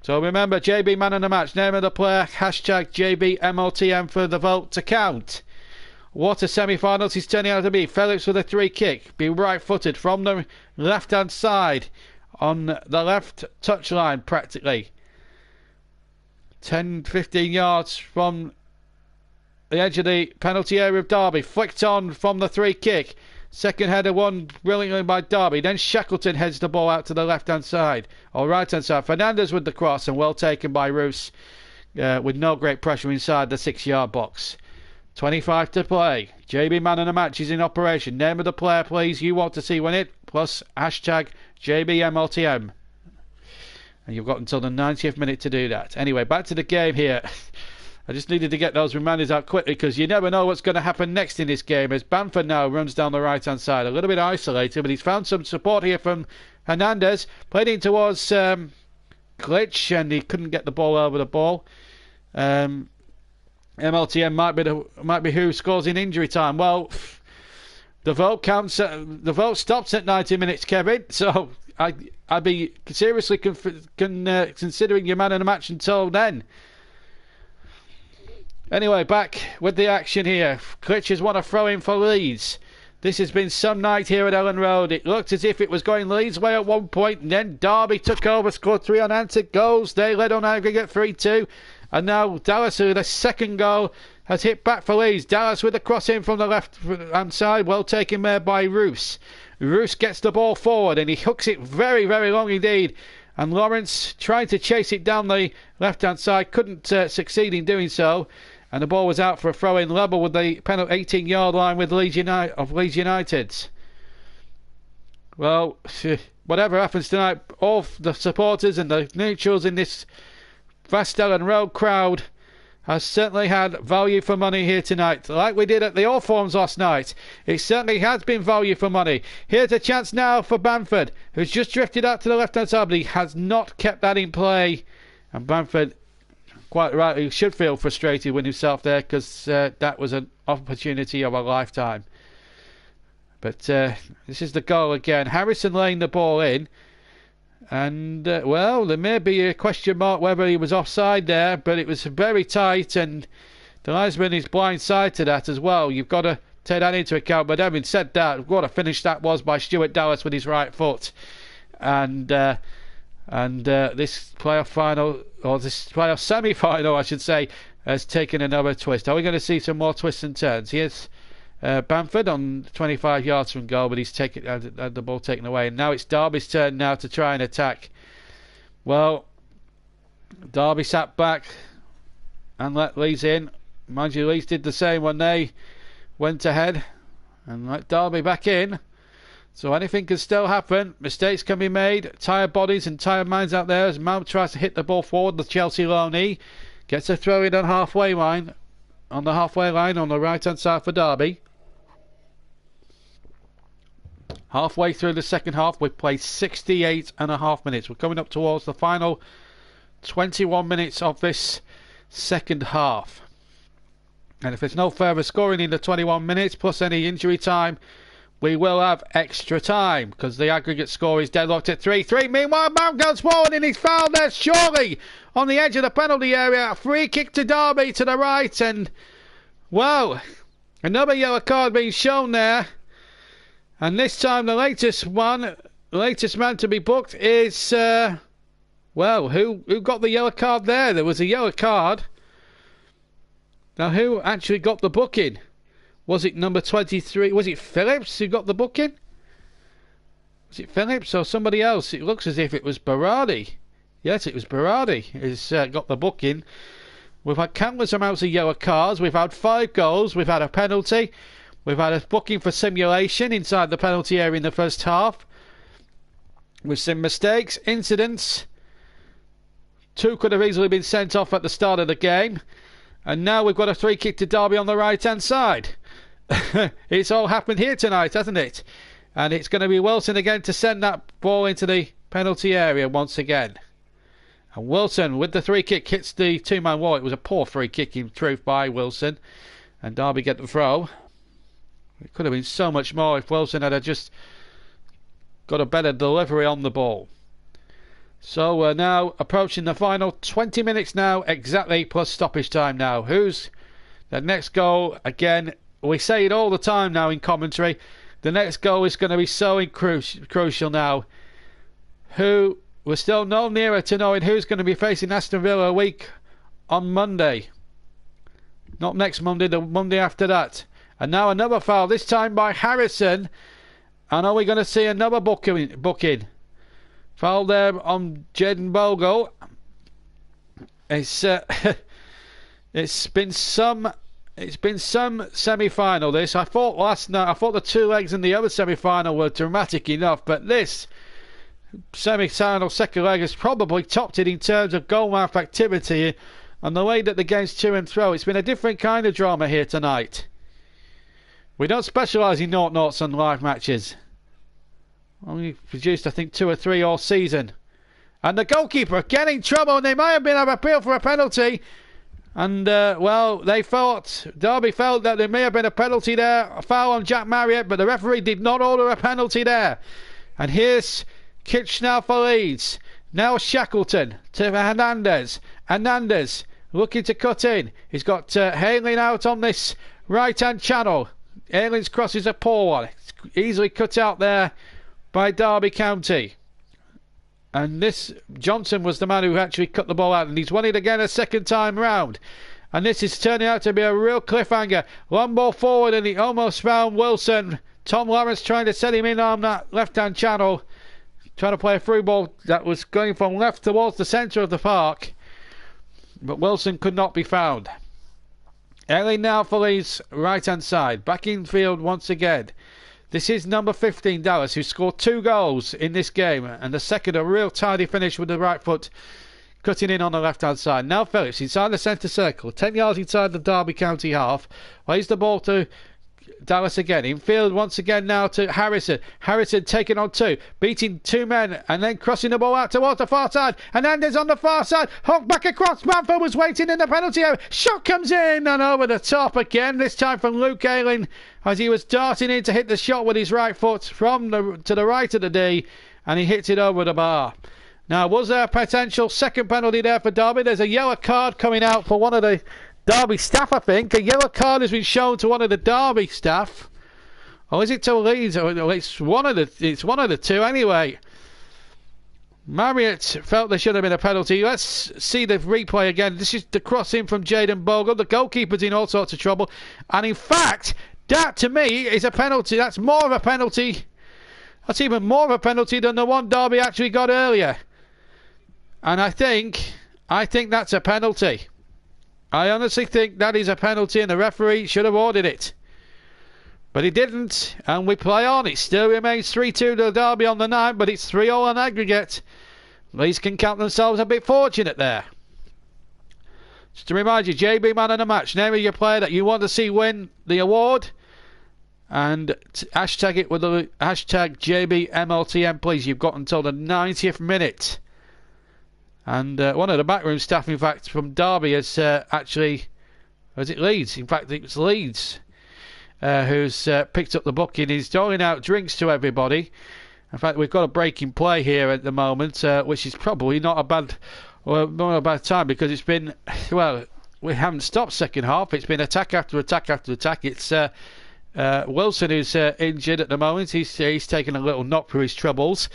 So remember, JB Man of the Match, name of the player, hashtag JBMOTM for the vote to count. What a semi-finals is turning out to be. Phillips with a free kick. Be right-footed from the left-hand side. On the left touchline practically. 10-15 yards from the edge of the penalty area of Derby. Flicked on from the free kick. Second header won brilliantly by Derby. Then Shackleton heads the ball out to the left hand side. Or right hand side. Fernandez with the cross and well taken by Roos. With no great pressure inside the 6-yard box. 25 to play. JB Man of the Match is in operation. Name of the player, please, you want to see win it. Plus hashtag JBMLTM. And you've got until the 90th minute to do that. Anyway, back to the game here. I just needed to get those reminders out quickly because you never know what's going to happen next in this game as Bamford now runs down the right hand side. A little bit isolated, but he's found some support here from Hernandez. Played in towards Glitch and he couldn't get the ball over the ball. MLTM might be who scores in injury time. Well, the vote counts. The vote stops at 90 minutes, Kevin. So I'd be seriously considering your man of the match until then. Anyway, back with the action here. Glitch has won a throw-in for Leeds. This has been some night here at Ellen Road. It looked as if it was going Leeds' way at one point, and then Derby took over, scored 3 unanswered goals. They led on aggregate 3-2. And now Dallas, who the second goal, has hit back for Leeds. Dallas with the cross in from the left-hand side. Well taken there by Roos. Roos gets the ball forward, and he hooks it very, very long indeed. And Lawrence trying to chase it down the left-hand side. Couldn't succeed in doing so. And the ball was out for a throw-in level with the penalty 18-yard line with Leeds United. Well, whatever happens tonight, all the supporters and the neutrals in this vast Ellen Road crowd has certainly had value for money here tonight. Like we did at the All Forms last night. It certainly has been value for money. Here's a chance now for Bamford, who's just drifted out to the left-hand side, but he has not kept that in play. And Bamford, quite right, he should feel frustrated with himself there because that was an opportunity of a lifetime. But this is the goal again. Harrison laying the ball in. And, well, there may be a question mark whether he was offside there, but it was very tight, and the linesman is blind-side to that as well. You've got to take that into account. But having said that, what a finish that was by Stuart Dallas with his right foot. And this playoff final, or this playoff semi-final, I should say, has taken another twist. Are we going to see some more twists and turns? Here's Bamford on 25 yards from goal, but he's had the ball taken away. And now it's Derby's turn now to try and attack. Well, Derby sat back and let Leeds in. Mind you, Leeds did the same when they went ahead and let Derby back in. So anything can still happen. Mistakes can be made. Tired bodies and tired minds out there as Mount tries to hit the ball forward. The Chelsea loanee gets a throw in on halfway line. On the halfway line on the right hand side for Derby. Halfway through the second half, we've played 68.5 minutes. We're coming up towards the final 21 minutes of this second half. And if there's no further scoring in the 21 minutes, plus any injury time, we will have extra time because the aggregate score is deadlocked at 3-3. Meanwhile, Mount goes forward and he's fouled there, surely, on the edge of the penalty area. Free kick to Derby to the right, and, well, another yellow card being shown there. And this time the latest man to be booked is, well, who got the yellow card there? There was a yellow card. Now, who actually got the booking? Was it number 23? Was it Phillips who got the booking? Was it Phillips or somebody else? It looks as if it was Berardi. Yes, it was Berardi who's got the booking. We've had countless amounts of yellow cards. We've had 5 goals. We've had a penalty. We've had a booking for simulation inside the penalty area in the first half. With some mistakes, incidents. 2 could have easily been sent off at the start of the game. And now we've got a free kick to Derby on the right-hand side. It's all happened here tonight, hasn't it? And it's going to be Wilson again to send that ball into the penalty area once again. And Wilson, with the free kick, hits the 2-man wall. It was a poor free kick in truth by Wilson. And Derby get the throw. It could have been so much more if Wilson had just got a better delivery on the ball. So we're now approaching the final 20 minutes now, exactly, plus stoppage time now. Who's the next goal? Again, we say it all the time now in commentary. The next goal is going to be so crucial now. We're still no nearer to knowing who's going to be facing Aston Villa a week on Monday. Not next Monday, the Monday after that. And now another foul, this time by Harrison. And are we going to see another booking? Foul there on Jaden Bogle. It's been some semi-final. This I thought last night. I thought the 2 legs in the other semi-final were dramatic enough, but this semi-final second leg has probably topped it in terms of goal mouth activity and the way that the game's to and fro. It's been a different kind of drama here tonight. We don't specialise in 0-0s and live matches. Only produced, I think, 2 or 3 all season. And the goalkeeper getting trouble, and they may have been an appeal for a penalty. And, well, Derby felt that there may have been a penalty there, a foul on Jack Marriott, but the referee did not order a penalty there. And here's Kitch now for Leeds. Now Shackleton to Hernandez. Hernandez looking to cut in. He's got Hayling out on this right-hand channel. Hayling's cross is a poor one. It's easily cut out there by Derby County. And this Johnson was the man who actually cut the ball out, and he's won it again a second time round. And this is turning out to be a real cliffhanger. Long ball forward, and he almost found Wilson. Tom Lawrence trying to set him in on that left-hand channel, trying to play a through ball that was going from left towards the centre of the park, but Wilson could not be found. Ellie now for Leeds right-hand side, back in field once again. This is number 15, Dallas, who scored 2 goals in this game, and the second a real tidy finish with the right foot, cutting in on the left-hand side. Now Phillips inside the centre circle, 10 yards inside the Derby County half, plays the ball to Dallas again. In field once again now to Harrison. Harrison taking on 2, beating 2 men, and then crossing the ball out towards the far side. Hernandez on the far side, hooked back across. Bamford was waiting in the penalty area. Shot comes in and over the top again, this time from Luke Ayling, as he was darting in to hit the shot with his right foot to the right of the D, and he hits it over the bar. Now, was there a potential second penalty there for Derby? There's a yellow card coming out for one of the Derby staff, I think. A yellow card has been shown to one of the Derby staff. Or is it to Leeds? It's one of the two anyway. Marriott felt there should have been a penalty. Let's see the replay again. This is the cross in from Jaden Bogle. The goalkeeper's in all sorts of trouble. And in fact, that to me is a penalty. That's more of a penalty. That's even more of a penalty than the one Derby actually got earlier. And I think that's a penalty. I honestly think that is a penalty, and the referee should have ordered it. But he didn't, and we play on. It still remains 3-2 to Derby on the night, but it's 3-all on aggregate. Leeds can count themselves a bit fortunate there. Just to remind you, JB Man of the Match. Name of your player that you want to see win the award. And hashtag it with the hashtag JBMLTM, please. You've got until the 90th minute. And one of the backroom staff, in fact, from Derby has actually... Was it Leeds? In fact, it was Leeds. who's picked up the booking. He's doling out drinks to everybody. In fact, we've got a break in play here at the moment, which is probably not a bad time, because it's been, well, we haven't stopped second half. It's been attack after attack after attack. It's Wilson who's injured at the moment. He's taken a little knock for his troubles.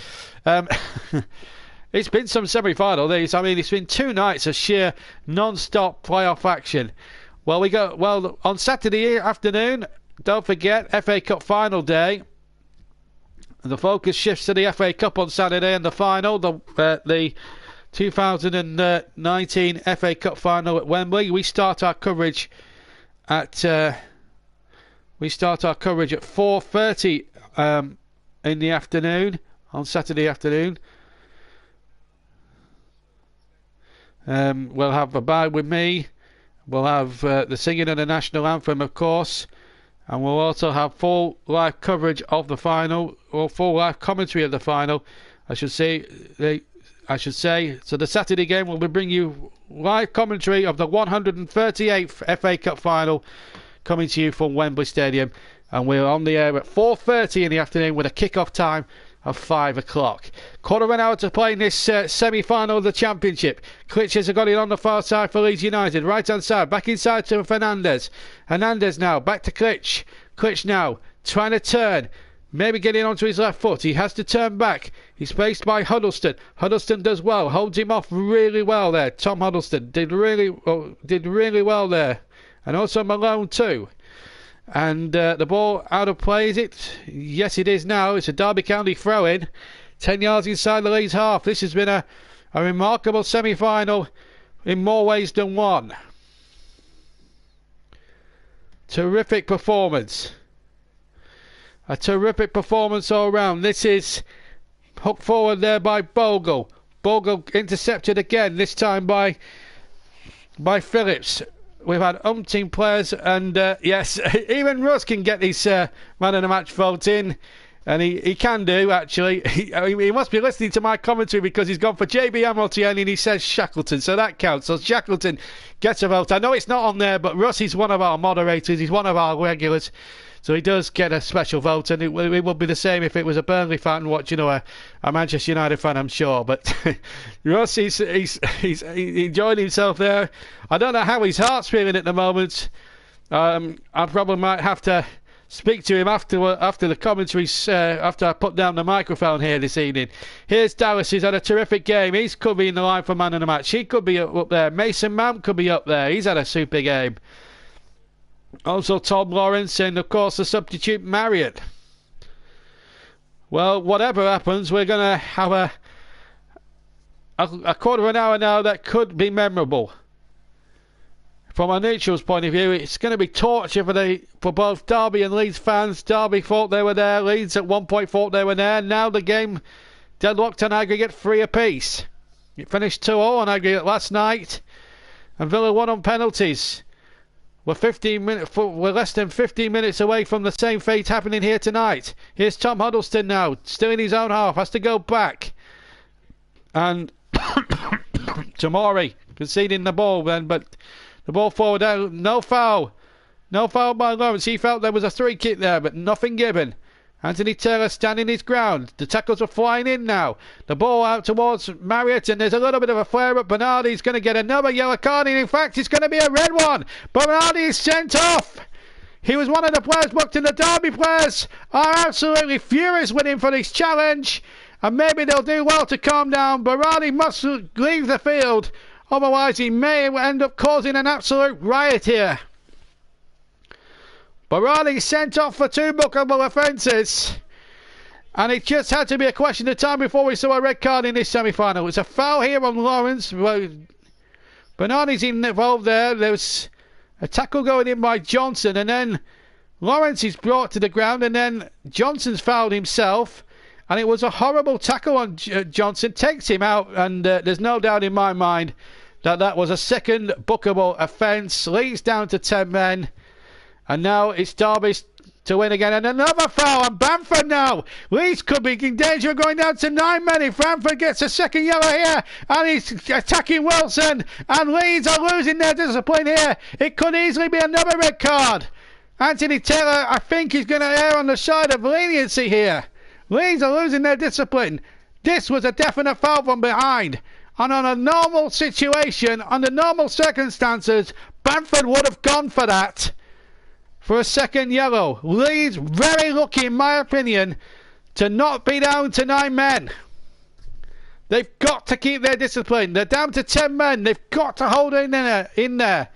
It's been some semi-final. I mean, it's been 2 nights of sheer non-stop playoff action. Well, on Saturday afternoon, don't forget, FA Cup final day. The focus shifts to the FA Cup on Saturday, and the final, the 2019 FA Cup final at Wembley. We start our coverage at 4:30 in the afternoon on Saturday afternoon. We'll have Abide With Me. We'll have the singing of the national anthem, of course, and we'll also have full live coverage of the final, or full live commentary of the final, I should say. So the Saturday game will bring you live commentary of the 138th FA Cup final, coming to you from Wembley Stadium, and we're on the air at 4:30 in the afternoon with a kick-off time of 5 o'clock. Quarter of an hour to play in this semi-final of the Championship. Klitsch has got it on the far side for Leeds United. Right hand side, back inside to Fernandez. Hernandez now, back to Klitsch. Klitsch now, trying to turn. Maybe getting onto his left foot. He has to turn back. He's faced by Huddleston. Huddleston does well. Holds him off really well there. Tom Huddleston did really well there. And also Malone too. And the ball out of play, is it? Yes, it is now. It's a Derby County throw-in. 10 yards inside the Leeds half. This has been a remarkable semi-final in more ways than one. Terrific performance. A terrific performance all round. This is hooked forward there by Bogle. Bogle intercepted again, this time by Phillips. We've had umpteen players, and yes, even Russ can get his man of the match vote in, and he can do, actually. He must be listening to my commentary, because he's gone for JB Hamilton and he says Shackleton, so that counts. So Shackleton gets a vote. I know it's not on there, but Russ is one of our moderators, he's one of our regulars, so he does get a special vote, and it would be the same if it was a Burnley fan watching, a Manchester United fan, I'm sure. But Russ, he's enjoying himself there. I don't know how his heart's feeling at the moment. I probably might have to speak to him after the commentaries, after I put down the microphone here this evening. Here's Dallas. He's had a terrific game. He could be in the line for man of the match. He could be up there. Mason Mount could be up there. He's had a super game. Also Tom Lawrence, and of course the substitute Marriott. Well, whatever happens, we're going to have a quarter of an hour now that could be memorable. From a neutral's point of view, it's going to be torture for both Derby and Leeds fans. Derby thought they were there. Leeds at one point thought they were there. Now the game deadlocked on aggregate 3 apiece. It finished 2-0 on aggregate last night, and Villa won on penalties. We're less than 15 minutes away from the same fate happening here tonight. Here's Tom Huddleston now, still in his own half, has to go back. And Tamori conceding the ball then, but the ball forward out. No foul. No foul by Lawrence. He felt there was a 3 kick there, but nothing given. Anthony Taylor standing his ground. The tackles are flying in now. The ball out towards Marriott, and there's a little bit of a flare-up. Bernardi's going to get another yellow card, and in fact it's going to be a red one. Bernardi is sent off. He was one of the players booked, and the Derby players are absolutely furious with him for this challenge, and maybe they'll do well to calm down. Bernardi must leave the field, otherwise he may end up causing an absolute riot here. Barani sent off for 2 bookable offences, and it just had to be a question of time before we saw a red card in this semi-final. It's a foul here on Lawrence. Bernardi's involved there. There was a tackle going in by Johnson, and then Lawrence is brought to the ground, and then Johnson's fouled himself, and it was a horrible tackle on Johnson. Takes him out, and there's no doubt in my mind that was a second bookable offence. Leeds down to 10 men. And now it's Derby to win again. And another foul on Bamford now. Leeds could be in danger of going down to 9 men if Bamford gets a second yellow here. And he's attacking Wilson. And Leeds are losing their discipline here. It could easily be another red card. Anthony Taylor, I think he's going to err on the side of leniency here. Leeds are losing their discipline. This was a definite foul from behind. And on a normal situation, under normal circumstances, Bamford would have gone for that. For a second yellow. Leeds very lucky, in my opinion, to not be down to 9 men. They've got to keep their discipline. They're down to 10 men. They've got to hold in there.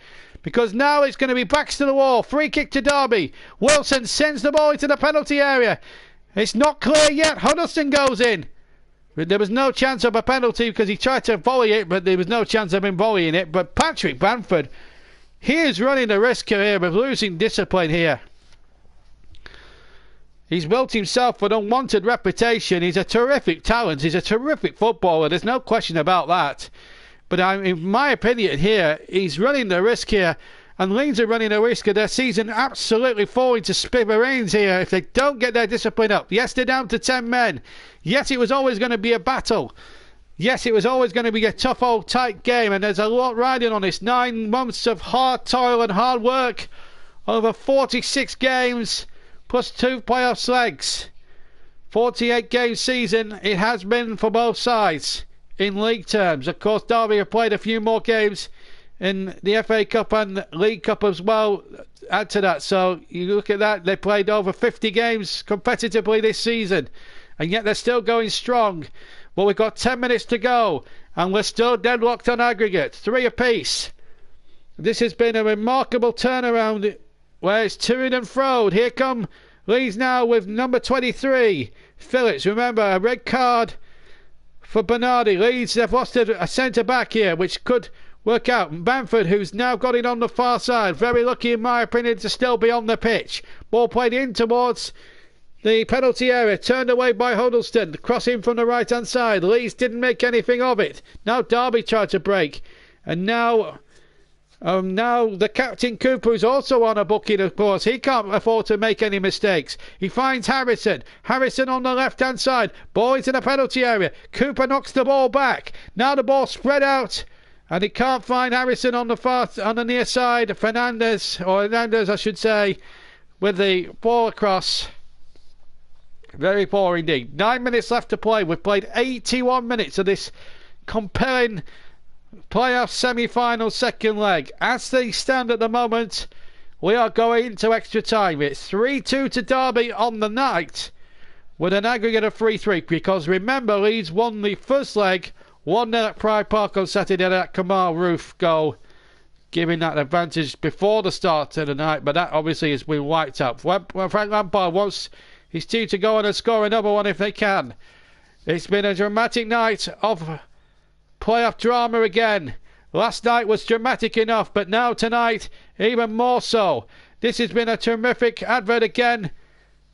Because now it's going to be backs to the wall. Free kick to Derby. Wilson sends the ball into the penalty area. It's not clear yet. Huddleston goes in. But there was no chance of a penalty because he tried to volley it, but there was no chance of him volleying it. But Patrick Bamford, he is running the risk here of losing discipline here. He's built himself an unwanted reputation. He's a terrific talent. He's a terrific footballer. There's no question about that. But in my opinion here, he's running the risk here. And Leeds are running the risk of their season absolutely falling to smithereens here if they don't get their discipline up. Yes, they're down to 10 men. Yes, it was always going to be a battle. Yes, it was always going to be a tough old tight game. And there's a lot riding on this. 9 months of hard toil and hard work. Over 46 games. Plus 2 playoffs legs. 48 game season it has been for both sides in league terms. Of course, Derby have played a few more games in the FA Cup and League Cup as well. Add to that, so you look at that, they played over 50 games competitively this season, and yet they're still going strong. But we've got 10 minutes to go, and we're still deadlocked on aggregate, 3 apiece. This has been a remarkable turnaround where it's to and fro. Here come Leeds now with number 23, Phillips. Remember, a red card for Bernardi. Leeds, they've lost a centre-back here, which could work out. And Bamford, who's now got it on the far side. Very lucky, in my opinion, to still be on the pitch. Ball played in towards the penalty area. Turned away by Huddleston. Crossing from the right-hand side. Leeds didn't make anything of it. Now Derby tried to break. And now the captain Cooper is also on a booking, of course. He can't afford to make any mistakes. He finds Harrison. Harrison on the left-hand side. Ball into the penalty area. Cooper knocks the ball back. Now the ball spread out. And he can't find Harrison on the near side. Hernandez, I should say, with the ball across. Very poor indeed. 9 minutes left to play. We've played 81 minutes of this compelling playoff semi-final second leg. As they stand at the moment, we are going into extra time. It's 3-2 to Derby on the night with an aggregate of 3-3, because remember, Leeds won the first leg 1-0 at Pride Park on Saturday, that Kamal Roof goal, giving that advantage before the start of the night, but that obviously has been wiped out. Frank Lampard wants his team to go on and score another one if they can. It's been a dramatic night of playoff drama again. Last night was dramatic enough, but now tonight even more so. This has been a terrific advert again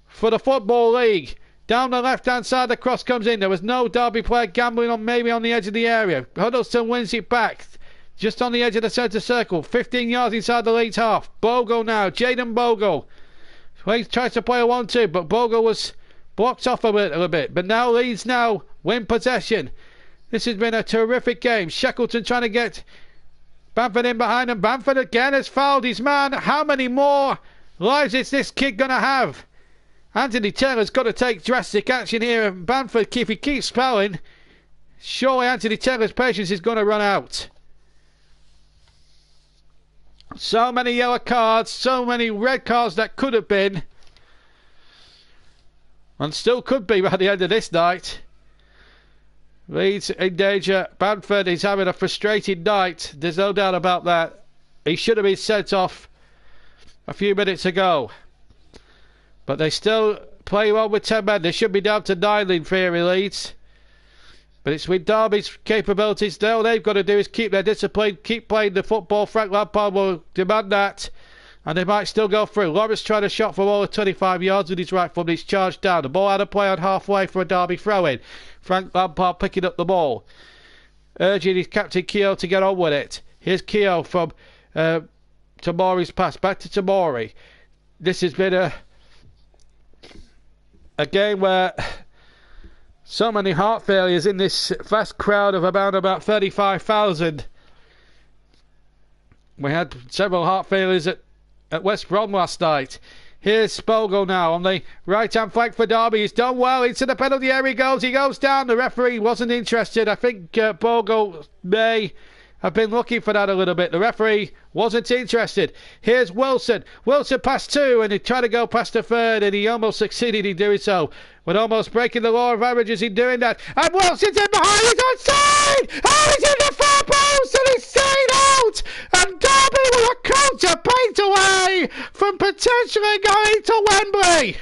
for the Football League. Down the left-hand side, the cross comes in. There was no Derby player gambling on maybe on the edge of the area. Huddleston wins it back. Just on the edge of the centre circle. 15 yards inside the Leeds half. Bogle now. Jayden Bogle. Leeds tries to play a 1-2, but Bogle was blocked off a little bit. But now Leeds now win possession. This has been a terrific game. Shackleton trying to get Bamford in behind him. Bamford again has fouled his man. How many more lives is this kid going to have? Anthony Taylor's got to take drastic action here. And Bamford, if he keeps fouling, surely Anthony Taylor's patience is going to run out. So many yellow cards, so many red cards that could have been, and still could be by the end of this night. Leeds in danger. Bamford is having a frustrated night. There's no doubt about that. He should have been sent off a few minutes ago. But they still play on with 10 men. They should be down to 9 in theory, Leeds. But it's with Derby's capabilities. All they've got to do is keep their discipline, keep playing the football. Frank Lampard will demand that. And they might still go through. Lawrence tried a shot from over 25 yards with his right foot. He's charged down. The ball out of play on halfway for a Derby throw-in. Frank Lampard picking up the ball. Urging his captain Keogh to get on with it. Here's Keogh from Tomori's pass. Back to Tomori. This has been a game where so many heart failures in this vast crowd of about 35,000. We had several heart failures at at West Brom last night. Here's Bogle now on the right-hand flank for Derby. He's done well into the penalty area. He goes down. The referee wasn't interested. I think Bogle may have been looking for that a little bit. The referee wasn't interested. Here's Wilson. Wilson past two, and he tried to go past the third, and he almost succeeded in doing so. But almost breaking the law of averages in doing that. And Wilson's in behind. He's onside. Oh, he's in the far post, and he's staying out. And Derby with a counter paint away from potentially going to Wembley.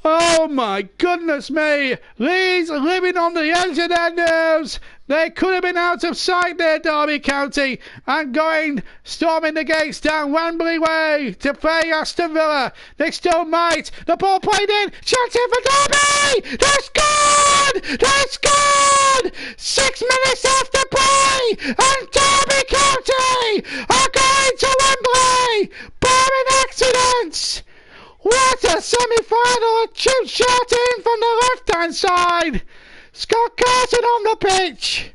Oh my goodness me. Leeds living on the edge of their nerves. They could have been out of sight there, Derby County, and going storming the gates down Wembley Way to play Aston Villa. They still might. The ball played in. Chance here for Derby. They're scored. They're scored. 6 minutes after play, and Derby County are going to Wembley. Barring accidents. What a semi-final. A chip shot in from the left-hand side. Scott Carson on the pitch.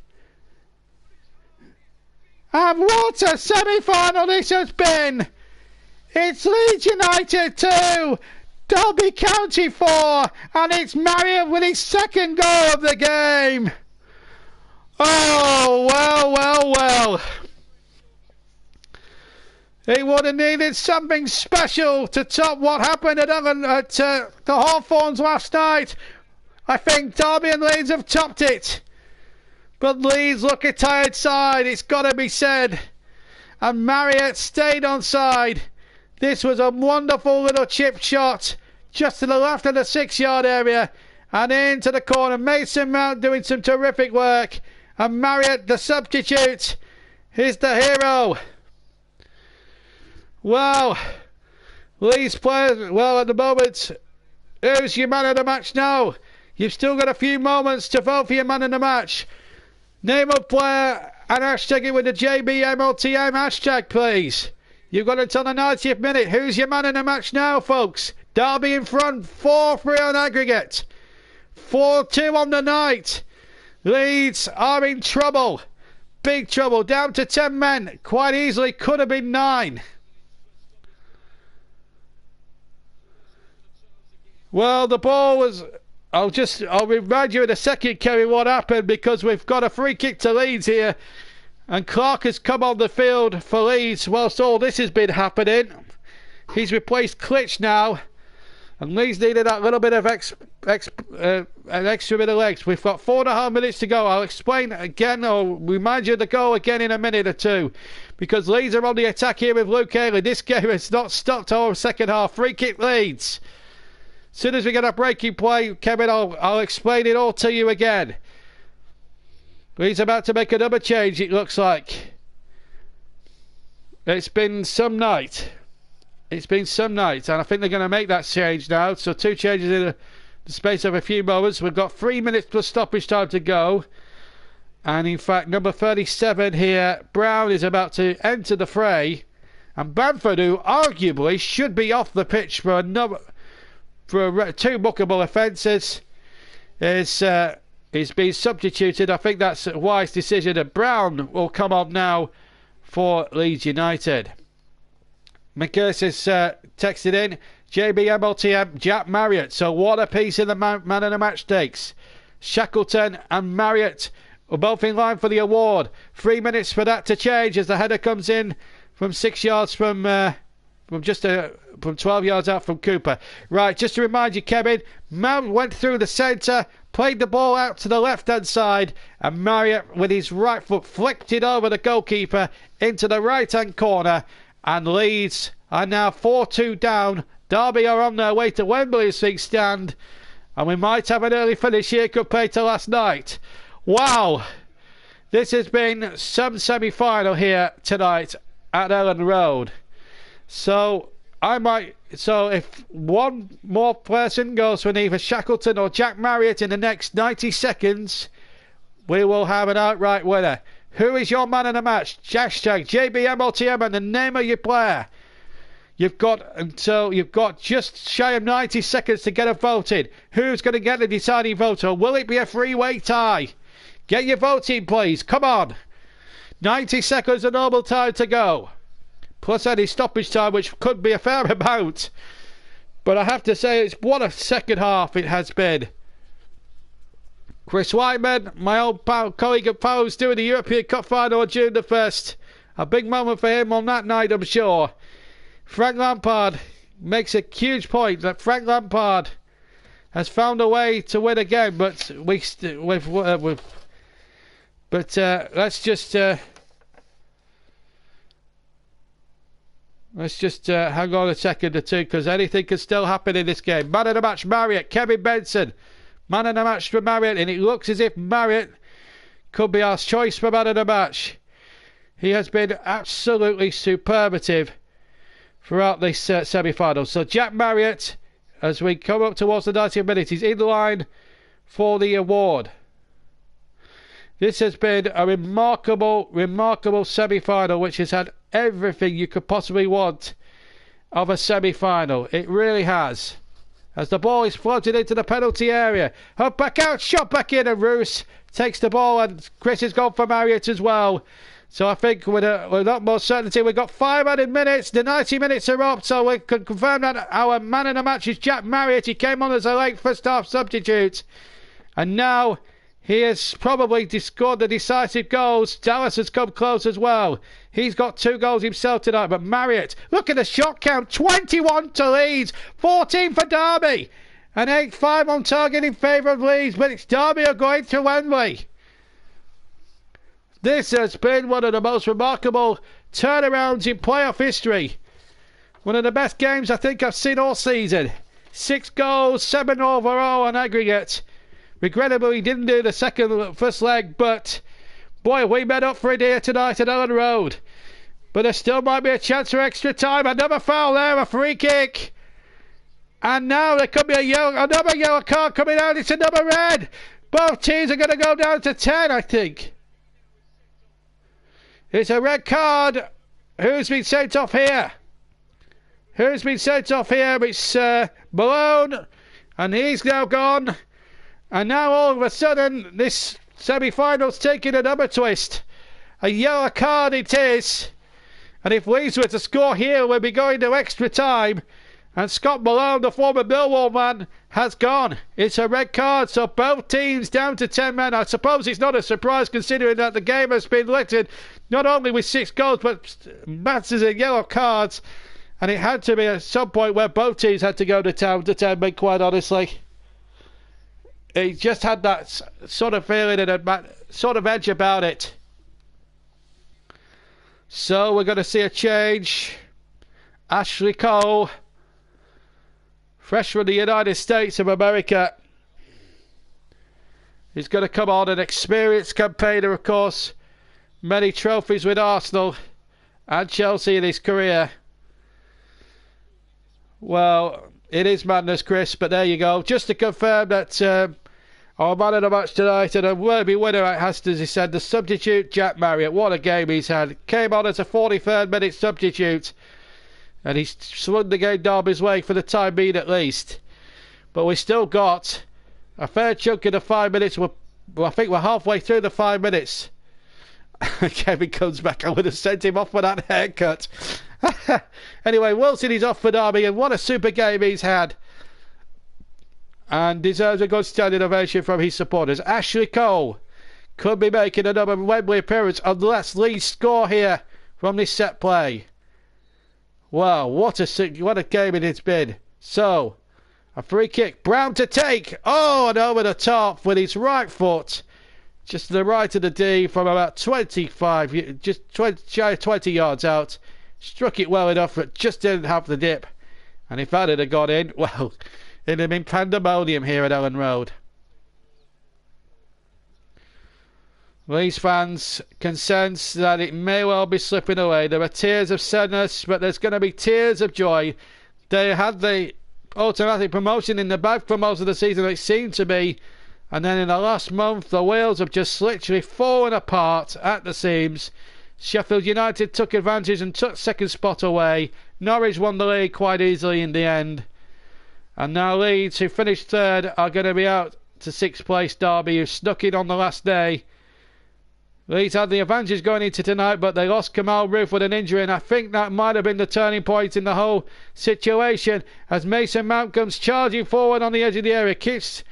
And what a semi-final this has been. It's Leeds United 2, Derby County 4, and it's Marriott with his second goal of the game. Oh, well. He would have needed something special to top what happened at the Hawthorns last night. I think Derby and Leeds have topped it. But Leeds look a tired side, it's got to be said. And Marriott stayed on side. This was a wonderful little chip shot just to the left of the 6-yard area and into the corner. Mason Mount doing some terrific work. And Marriott, the substitute, is the hero. Well, Leeds players, well, at the moment, who's your man of the match now? You've still got a few moments to vote for your man of the match. Name of player and hashtag it with the JBMLTM hashtag, please. You've got until the 90th minute. Who's your man of the match now, folks? Derby in front, 4-3 on aggregate. 4-2 on the night. Leeds are in trouble. Big trouble. Down to 10 men. Quite easily could have been 9. Well, the ball was... I'll remind you in a second, Kerry, what happened, because we've got a free kick to Leeds here. And Clark has come on the field for Leeds whilst all this has been happening. He's replaced Klitsch now. And Leeds needed that little bit of an extra bit of legs. We've got 4.5 minutes to go. I'll explain again, or remind you of the goal again in a minute or two. Because Leeds are on the attack here with Luke Haley. This game has not stopped all second half. Free kick Leeds. As soon as we get a breaking play, Kevin, I'll explain it all to you again. He's about to make another change, it looks like. It's been some night. And I think they're going to make that change now. So 2 changes in the space of a few moments. We've got 3 minutes plus stoppage time to go. And in fact, number 37 here, Brown, is about to enter the fray. And Bamford, who arguably should be off the pitch for 2 bookable offences, is being substituted. I think that's a wise decision. And Brown will come on now for Leeds United. McGurst has texted in JBMLTM Jack Marriott. So what a piece in the man of the match stakes. Shackleton and Marriott are both in line for the award. 3 minutes for that to change as the header comes in from 6 yards from 12 yards out from Cooper. Right, just to remind you, Kevin, Mount went through the centre, played the ball out to the left-hand side, and Marriott, with his right foot, flicked it over the goalkeeper into the right-hand corner, and Leeds are now 4-2 down. Derby are on their way to Wembley as things stand, and we might have an early finish here compared to last night. Wow! This has been some semi-final here tonight at Ellen Road. So if one more person goes for either Shackleton or Jack Marriott in the next 90 seconds, we will have an outright winner. Who is your man of the match? Hashtag JBMLTM and the name of your player. You've got just shy of 90 seconds to get a vote in. Who's going to get the deciding vote, or will it be a three-way tie? Get your vote in, please. Come on. 90 seconds of normal time to go. plus any stoppage time, which could be a fair amount. But I have to say, what a second half it has been. Chris Whiteman, my old colleague at Powers, doing the European Cup final on June the 1st. A big moment for him on that night, I'm sure. Frank Lampard makes a huge point that Frank Lampard has found a way to win again, but let's just hang on a second or two, because anything can still happen in this game. Man of the match, Marriott, Kevin Benson. Man of the match for Marriott, and it looks as if Marriott could be our choice for man of the match. He has been absolutely superlative throughout this semi-final. So Jack Marriott, as we come up towards the 90th minute, he's in line for the award. This has been a remarkable semi-final, which has had everything you could possibly want of a semi-final. It really has. As the ball is floated into the penalty area. Up back out, shot back in, and Roos takes the ball, and Chris has gone for Marriott as well. So I think with a lot more certainty, we've got 5 added minutes. The 90 minutes are up, so we can confirm that our man in the match is Jack Marriott. He came on as a late first half substitute, and now he has probably scored the decisive goals. Dallas has come close as well. He's got 2 goals himself tonight. But Marriott, look at the shot count. 21 to Leeds. 14 for Derby. And 8-5 on target in favour of Leeds. But it's Derby are going to Wembley. This has been one of the most remarkable turnarounds in playoff history. One of the best games I think I've seen all season. 6 goals, 7 overall on aggregate. Regrettably, he didn't do the first leg, but boy, we made up for it here tonight at Ellen Road. But there still might be a chance for extra time. Another foul there, a free kick. And now there could be another yellow card coming out. It's another red. Both teams are going to go down to 10, I think. It's a red card. Who's been sent off here? Who's been sent off here? It's Malone, and he's now gone. And now all of a sudden, this semi-final's taking another twist. A yellow card it is. And if Leeds were to score here, we'll be going to extra time. And Scott Malone, the former Millwall man, has gone. It's a red card, so both teams down to 10 men. I suppose it's not a surprise considering that the game has been littered not only with 6 goals, but masses of yellow cards. And it had to be at some point where both teams had to go to town to 10 men, quite honestly. It just had that sort of feeling and a sort of edge about it. So we're going to see a change. Ashley Cole, fresh from the United States of America. He's going to come on, an experienced campaigner, of course. Many trophies with Arsenal and Chelsea in his career. Well, it is madness, Chris, but there you go. Just to confirm that our man of the match tonight and a worthy winner, as he said, the substitute Jack Marriott. What a game he's had. Came on as a 43rd minute substitute, and he's swung the game Derby's way for the time being at least. But we still got a fair chunk of the 5 minutes. I think we're halfway through the 5 minutes. Kevin comes back. I would have sent him off for that haircut. Anyway, Wilson is off for Derby, and what a super game he's had. And deserves a good standing ovation from his supporters. Ashley Cole could be making another Wembley appearance unless Leeds score here from this set play. Wow, what a game it has been. So, a free kick. Brown to take. Oh, and over the top with his right foot. Just to the right of the D from about 25, just 20 yards out. Struck it well enough, but just didn't have the dip. And if that had gone in, well, it'd have been pandemonium here at Ellen Road. These fans can sense that it may well be slipping away. There are tears of sadness, but there's going to be tears of joy. They had the automatic promotion in the bag for most of the season, it seemed to be. And then in the last month, the wheels have just literally fallen apart at the seams. Sheffield United took advantage and took second spot away. Norwich won the league quite easily in the end. And now Leeds, who finished third, are going to be out to 6th place Derby, who snuck in on the last day. Leeds had the advantage going into tonight, but they lost Kamal Roof with an injury, and I think that might have been the turning point in the whole situation as Mason Mount comes charging forward on the edge of the area, keeps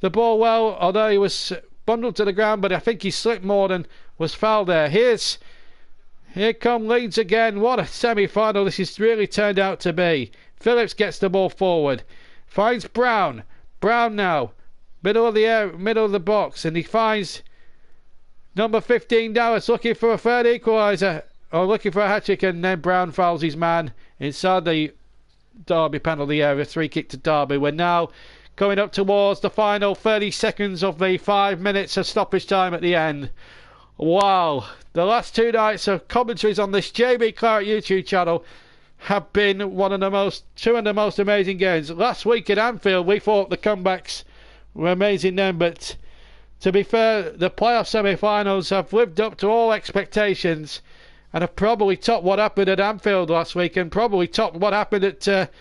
the ball well, although he was bundled to the ground, but I think he slipped more than was fouled there. Here come Leeds again. What a semi-final this has really turned out to be. Phillips gets the ball forward, finds Brown now, middle of the box, and he finds number 15 Dallas looking for a third equaliser, or looking for a hat-trick, and then Brown fouls his man inside the Derby penalty area. 3 kick to Derby. We're now coming up towards the final 30 seconds of the 5 minutes of stoppage time at the end. Wow, the last 2 nights of commentaries on this JB Clark YouTube channel have been two of the most amazing games. Last week at Anfield, we thought the comebacks were amazing then, but to be fair, the playoff semi-finals have lived up to all expectations and have probably topped what happened at Anfield last week, and probably topped what happened at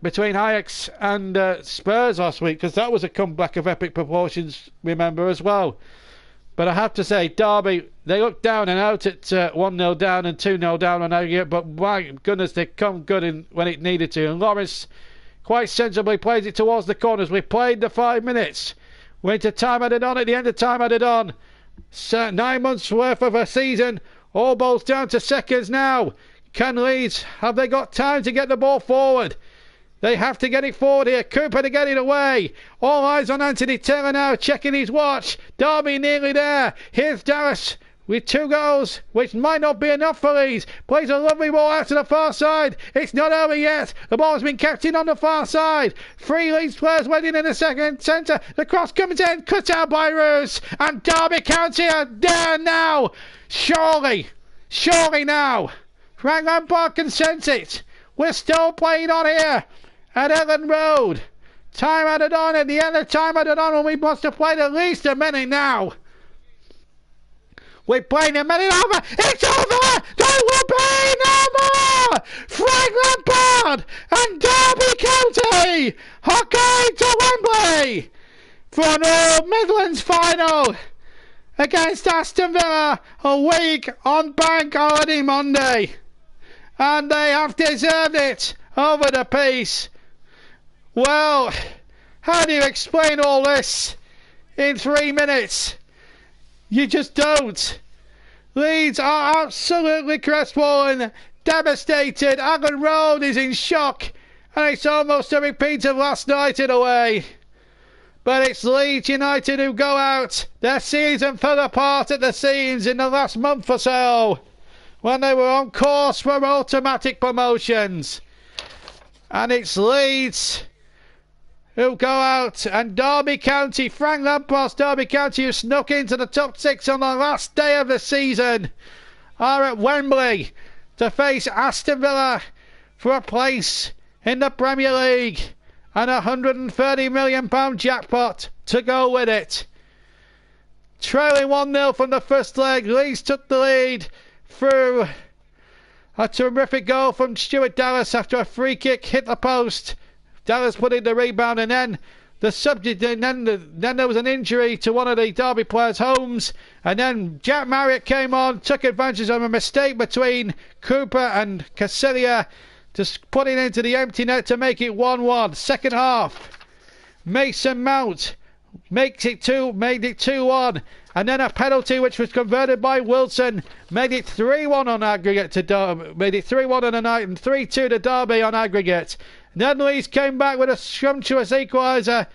between Ajax and Spurs last week, because that was a comeback of epic proportions, remember, as well. But I have to say, Derby, they looked down and out at 1-0 down and 2-0 down on aggregate, but my goodness, they come good when it needed to. And Lawrence quite sensibly plays it towards the corners. We played the 5 minutes. Went to time added on at the end of time added on. 9 months worth of a season. All balls down to seconds now. Can Leeds, have they got time to get the ball forward? They have to get it forward here. Cooper to get it away. All eyes on Anthony Taylor now, checking his watch. Derby nearly there. Here's Dallas with 2 goals, which might not be enough for Leeds. Plays a lovely ball out to the far side. It's not over yet. The ball's been kept in on the far side. 3 Leeds players waiting in the second centre. The cross comes in, cut out by Roos. And Derby County are there now. Surely now. Frank Lampard can sense it. We're still playing on here at Ellen Road. Time added on, at the end of time added on, and we must have played at least a minute now. We're playing a minute over. It's over. There will be no more. Frank Lampard and Derby County are going to Wembley for an All Midlands final against Aston Villa a week on Bank Holiday Monday. And they have deserved it over the piece. Well, how do you explain all this in 3 minutes? You just don't. Leeds are absolutely crestfallen, devastated. Allen Road is in shock, and it's almost a repeat of last night in a way. But it's Leeds United who go out. Their season fell apart at the seams in the last month or so, when they were on course for automatic promotions. And it's Leeds who go out, and Derby County, Frank Lampard's Derby County, who snuck into the top 6 on the last day of the season, are at Wembley to face Aston Villa for a place in the Premier League and a £130 million jackpot to go with it. Trailing 1-0 from the first leg, Leeds took the lead through a terrific goal from Stuart Dallas after a free kick hit the post. Dallas put in the rebound, and then then there was an injury to one of the Derby players, Holmes, and then Jack Marriott came on, took advantage of a mistake between Cooper and Casilia to put it into the empty net to make it 1-1. Second half, Mason Mount made it 2-1, and then a penalty which was converted by Wilson made it 3-1 on aggregate to Derby, made it 3-1 on the night, and 3-2 to Derby on aggregate. Then Leeds came back with a scrumptious equaliser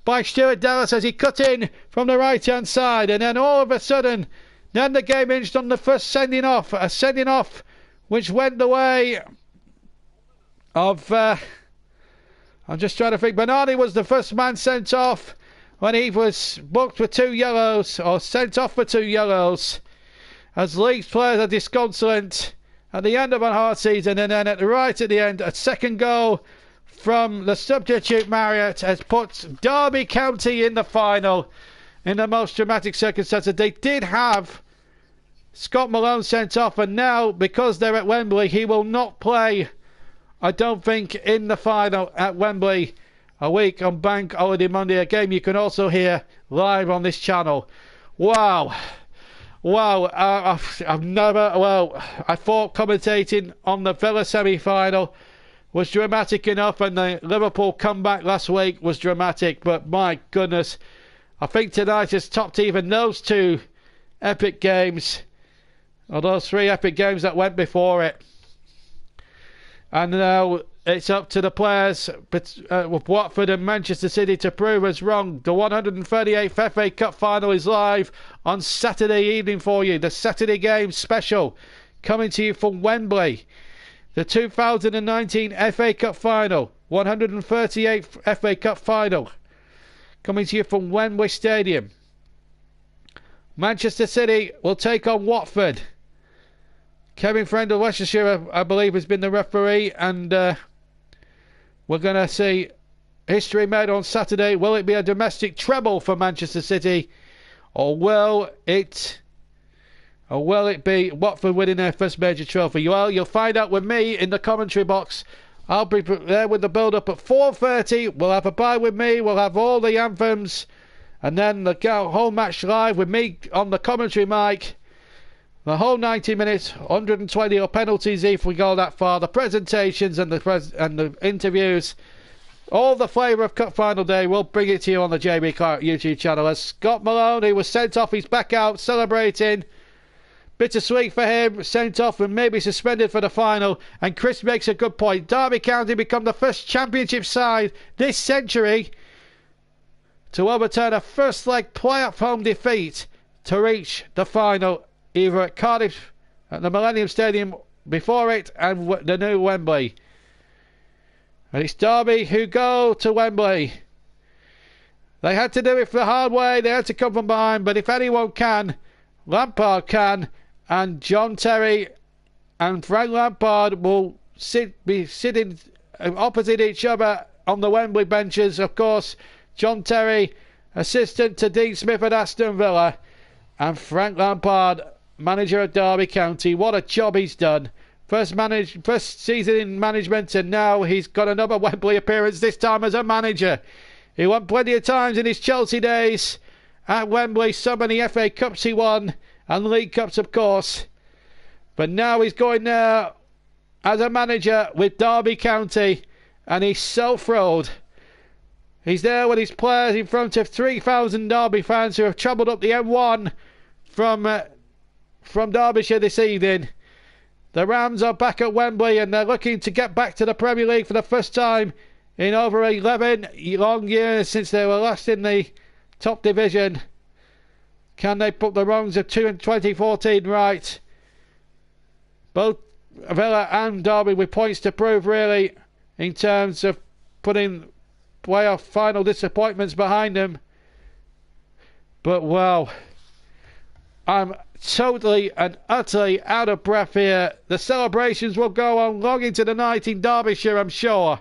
by Stuart Dallas as he cut in from the right hand side, and then all of a sudden, then the game hinged on the first sending off, a sending off which went the way of I'm just trying to think. Bernardi was the first man sent off when he was booked for 2 yellows, or sent off for 2 yellows, as Leeds players are disconsolate at the end of a hard season. And then right at the end, a second goal from the substitute Marriott has put Derby County in the final in the most dramatic circumstances. They did have Scott Malone sent off, and now, because they're at Wembley, he will not play, I don't think, in the final at Wembley a week on Bank Holiday Monday, a game you can also hear live on this channel. Wow. Wow, I've never. Well, I thought commentating on the Villa semi-final was dramatic enough, and the Liverpool comeback last week was dramatic. But my goodness, I think tonight has topped even those two epic games, or those three epic games that went before it. And now it's up to the players with Watford and Manchester City to prove us wrong. The 138th FA Cup final is live on Saturday evening for you. The Saturday game special coming to you from Wembley. The 2019 FA Cup final, 138th FA Cup final, coming to you from Wembley Stadium. Manchester City will take on Watford. Kevin Friend of Lancashire, I believe, has been the referee, and we're going to see history made on Saturday. Will it be a domestic treble for Manchester City, or will it be Watford winning their first major trophy? Well, you'll find out with me in the commentary box. I'll be there with the build-up at 4:30. We'll have a bye with me. We'll have all the anthems, and then the whole match live with me on the commentary mic. The whole 90 minutes, 120 or penalties if we go that far. The presentations and the interviews, all the flavour of Cup Final Day. We'll bring it to you on the JB Clark YouTube channel. As Scott Malone, who was sent off, he's back out celebrating. Bittersweet for him, sent off and maybe suspended for the final. And Chris makes a good point. Derby County become the first Championship side this century to overturn a first leg playoff home defeat to reach the final, either at Cardiff at the Millennium Stadium before it and the new Wembley. And it's Derby who go to Wembley. They had to do it the hard way. They had to come from behind. But if anyone can, Lampard can. And John Terry and Frank Lampard will be sitting opposite each other on the Wembley benches. Of course, John Terry, assistant to Dean Smith at Aston Villa, and Frank Lampard, manager of Derby County. What a job he's done. First season in management, and now he's got another Wembley appearance, this time as a manager. He won plenty of times in his Chelsea days at Wembley. So many FA Cups he won, and League Cups, of course. But now he's going there as a manager with Derby County, and he's so thrilled. He's there with his players in front of 3,000 Derby fans who have travelled up the M1 from Derbyshire this evening. The Rams are back at Wembley, and they're looking to get back to the Premier League for the first time in over 11 long years since they were last in the top division. Can they put the wrongs of 2014 right? Both Villa and Derby with points to prove, really, in terms of putting playoff final disappointments behind them. But wow, I'm totally and utterly out of breath here. The celebrations will go on long into the night in Derbyshire, I'm sure.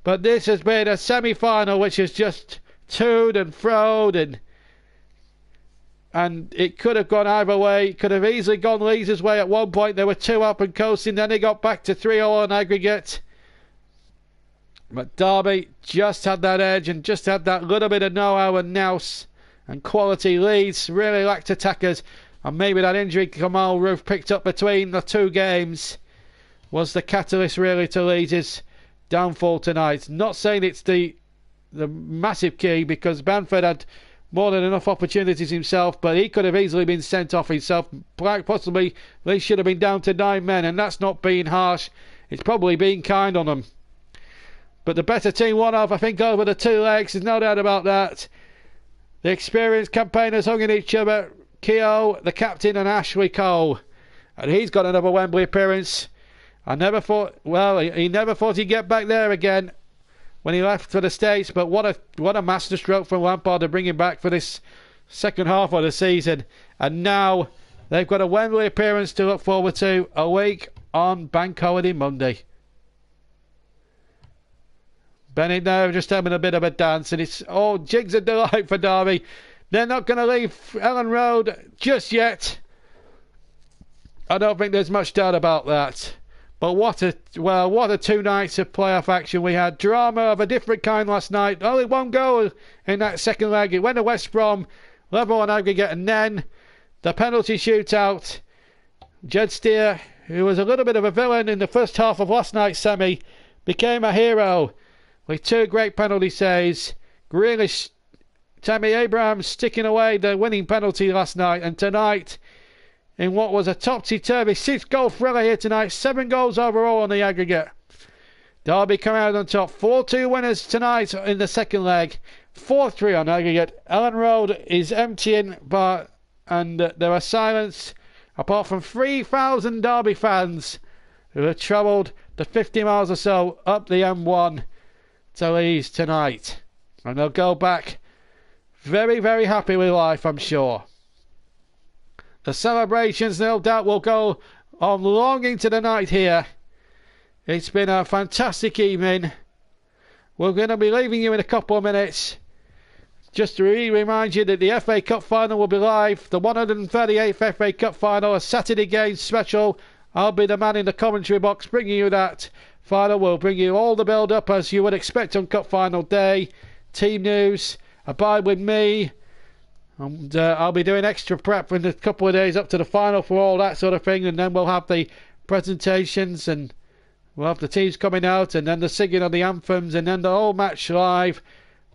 But this has been a semi-final which has just toed and froed, and it could have gone either way. It could have easily gone Leeds' way at one point. They were 2 up and coasting, then they got back to 3-0 on aggregate. But Derby just had that edge and just had that little bit of know-how and nous and quality. Leeds really lacked attackers, and maybe that injury Kamal Roof picked up between the two games was the catalyst really to Leeds' downfall tonight. Not saying it's the massive key, because Bamford had more than enough opportunities himself, but he could have easily been sent off himself. Possibly Leeds should have been down to 9 men, and that's not being harsh. It's probably being kind on them. But the better team won off, I think, over the 2 legs. There's no doubt about that. The experienced campaigners hung in each other. Keogh, the captain, and Ashley Cole. And he's got another Wembley appearance. I never thought, well, he never thought he'd get back there again when he left for the States. But what a masterstroke from Lampard to bring him back for this second half of the season. And now they've got a Wembley appearance to look forward to a week on Bank Holiday Monday. Bennett now just having a bit of a dance, and it's all jigs of delight for Derby. They're not going to leave Ellen Road just yet. I don't think there's much doubt about that. But what a 2 nights of playoff action we had. Drama of a different kind last night. Only 1 goal in that second leg. It went to West Brom, level on aggregate, and then the penalty shootout. Jed Steer, who was a little bit of a villain in the first half of last night's semi, became a hero with 2 great penalty saves. Grealish, Tammy Abraham sticking away the winning penalty last night, and tonight, in what was a topsy-turvy 6-goal thriller here tonight, 7 goals overall on the aggregate. Derby come out on top, 4-2 winners tonight in the second leg, 4-3 on aggregate. Ellen Road is emptying, and there are silence apart from 3,000 Derby fans who have travelled the 50 miles or so up the M1 to Leeds tonight. And they'll go back very, very happy with life, I'm sure. The celebrations, no doubt, will go on long into the night here. It's been a fantastic evening. We're going to be leaving you in a couple of minutes. Just to remind you that the FA Cup final will be live. The 138th FA Cup final, a Saturday game special. I'll be the man in the commentary box bringing you that final. We'll bring you all the build-up as you would expect on Cup final day. Team news, abide with me. And I'll be doing extra prep in a couple of days up to the final for all that sort of thing. And then we'll have the presentations, and we'll have the teams coming out, and then the singing of the anthems, and then the whole match live.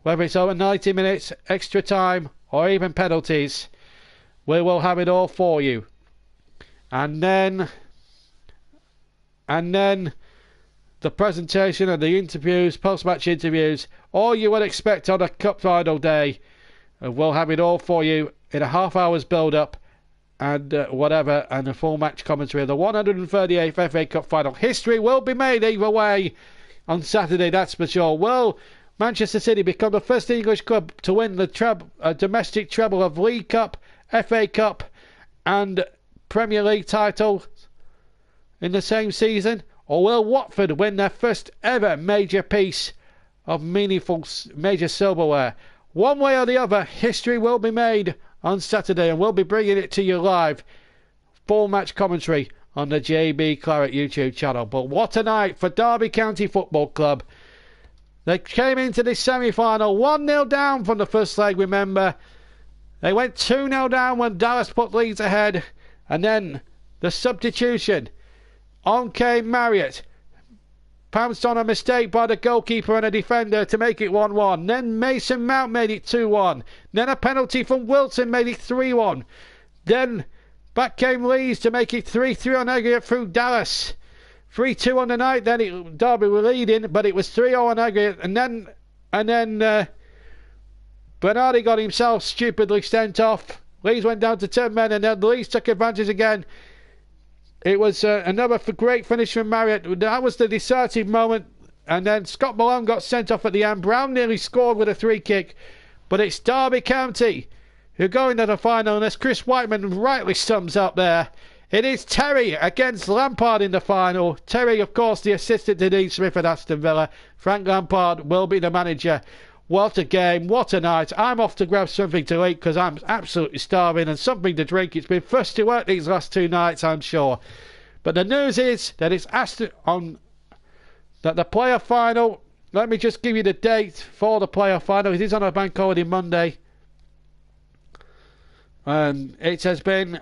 Whether it's over 90 minutes, extra time, or even penalties, we will have it all for you. And then the presentation and the interviews, post-match interviews, all you would expect on a cup final day. We'll have it all for you in a half hour's build-up and whatever, and a full match commentary of the 138th FA Cup final. History will be made either way on Saturday, that's for sure. Will Manchester City become the first English club to win the domestic treble of League Cup, FA Cup and Premier League title in the same season? Or will Watford win their first ever major piece of meaningful major silverware? One way or the other, history will be made on Saturday, and we'll be bringing it to you live. Full match commentary on the JB Claret YouTube channel. But what a night for Derby County Football Club. They came into this semi-final 1-0 down from the first leg, remember. They went 2-0 down when Dallas put Leeds ahead. And then the substitution. On came Marriott. Pounced on a mistake by the goalkeeper and a defender to make it 1-1. Then Mason Mount made it 2-1. Then a penalty from Wilson made it 3-1. Then back came Leeds to make it 3-3 on aggregate through Dallas. 3-2 on the night. Then Derby were leading, but it was 3-0 on aggregate. And then Bernardi got himself stupidly sent off. Leeds went down to 10 men, and then Leeds took advantage again. It was another great finish from Marriott. That was the decisive moment. And then Scott Malone got sent off at the end. Brown nearly scored with a free kick. But it's Derby County who go into the final. And as Chris Whiteman rightly sums up there, it is Terry against Lampard in the final. Terry, of course, the assistant to Dean Smith at Aston Villa. Frank Lampard will be the manager. What a game, what a night. I'm off to grab something to eat because I'm absolutely starving, and something to drink. It's been first to work these last 2 nights, I'm sure. But the news is that it's that the player final, let me just give you the date for the player final. It is on a bank holiday Monday. It has been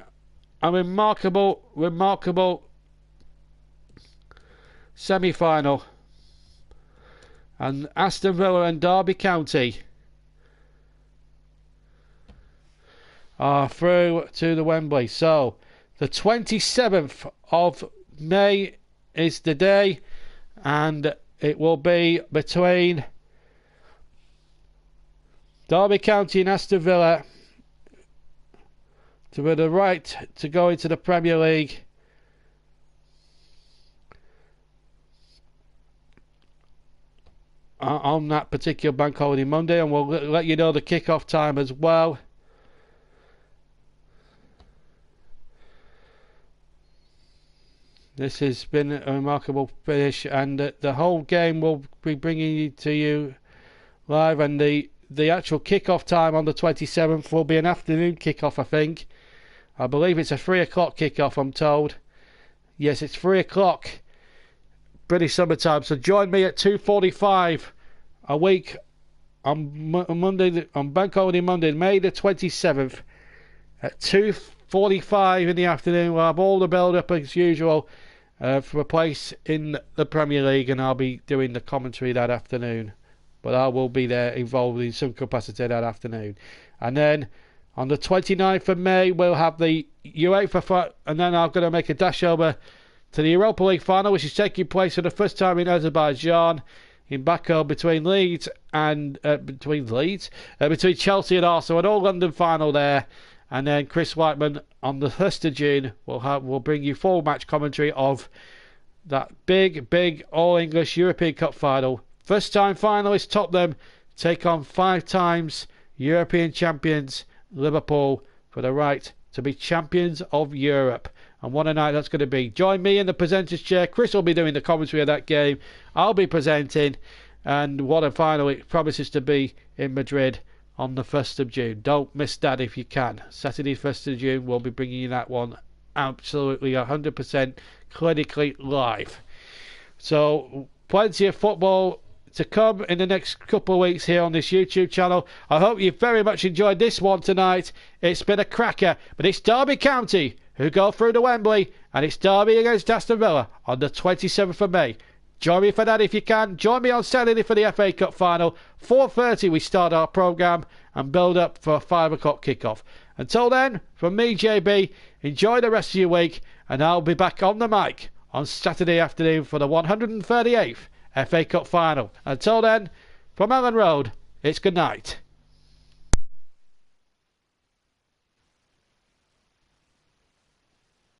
a remarkable semi-final. And Aston Villa and Derby County are through to the Wembley. So the 27th of May is the day, and it will be between Derby County and Aston Villa to win the right to go into the Premier League. On that particular bank holiday Monday, and we'll let you know the kick-off time as well. This has been a remarkable finish, and the whole game will be bringing it to you live, and the actual kick-off time on the 27th will be an afternoon kick-off, I think. I believe it's a 3 o'clock kick-off, I'm told. Yes, it's 3 o'clock British summertime. So join me at 2:45 a week on Monday, on Bank Holiday Monday, May the 27th, at 2 8:45 in the afternoon. We'll have all the build-up as usual for a place in the Premier League, and I'll be doing the commentary that afternoon. But I will be there involved in some capacity that afternoon. And then on the 29th of May, we'll have the UEFA, and then I'm going to make a dash over to the Europa League final, which is taking place for the first time in Azerbaijan, in Baku, between Leeds and between Chelsea and Arsenal, an all-London final there. And then Chris Whiteman on the 1st of June will bring you full match commentary of that big all-English European Cup final. First time finalists Tottenham take on 5 times European champions Liverpool for the right to be champions of Europe. And what a night that's going to be. Join me in the presenter's chair. Chris will be doing the commentary of that game. I'll be presenting. And what a final it promises to be in Madrid on the 1st of June. Don't miss that if you can. Saturday 1st of June, we'll be bringing you that one absolutely 100% clinically live. So plenty of football to come in the next couple of weeks here on this YouTube channel. I hope you very much enjoyed this one tonight. It's been a cracker, but it's Derby County who go through to Wembley, and it's Derby against Aston Villa on the 27th of May. Join me for that if you can. Join me on Saturday for the FA Cup final. 4:30 we start our programme and build up for a 5 o'clock kickoff. Until then, from me, JB, enjoy the rest of your week, and I'll be back on the mic on Saturday afternoon for the 138th FA Cup final. Until then, from Ellen Road, it's good night.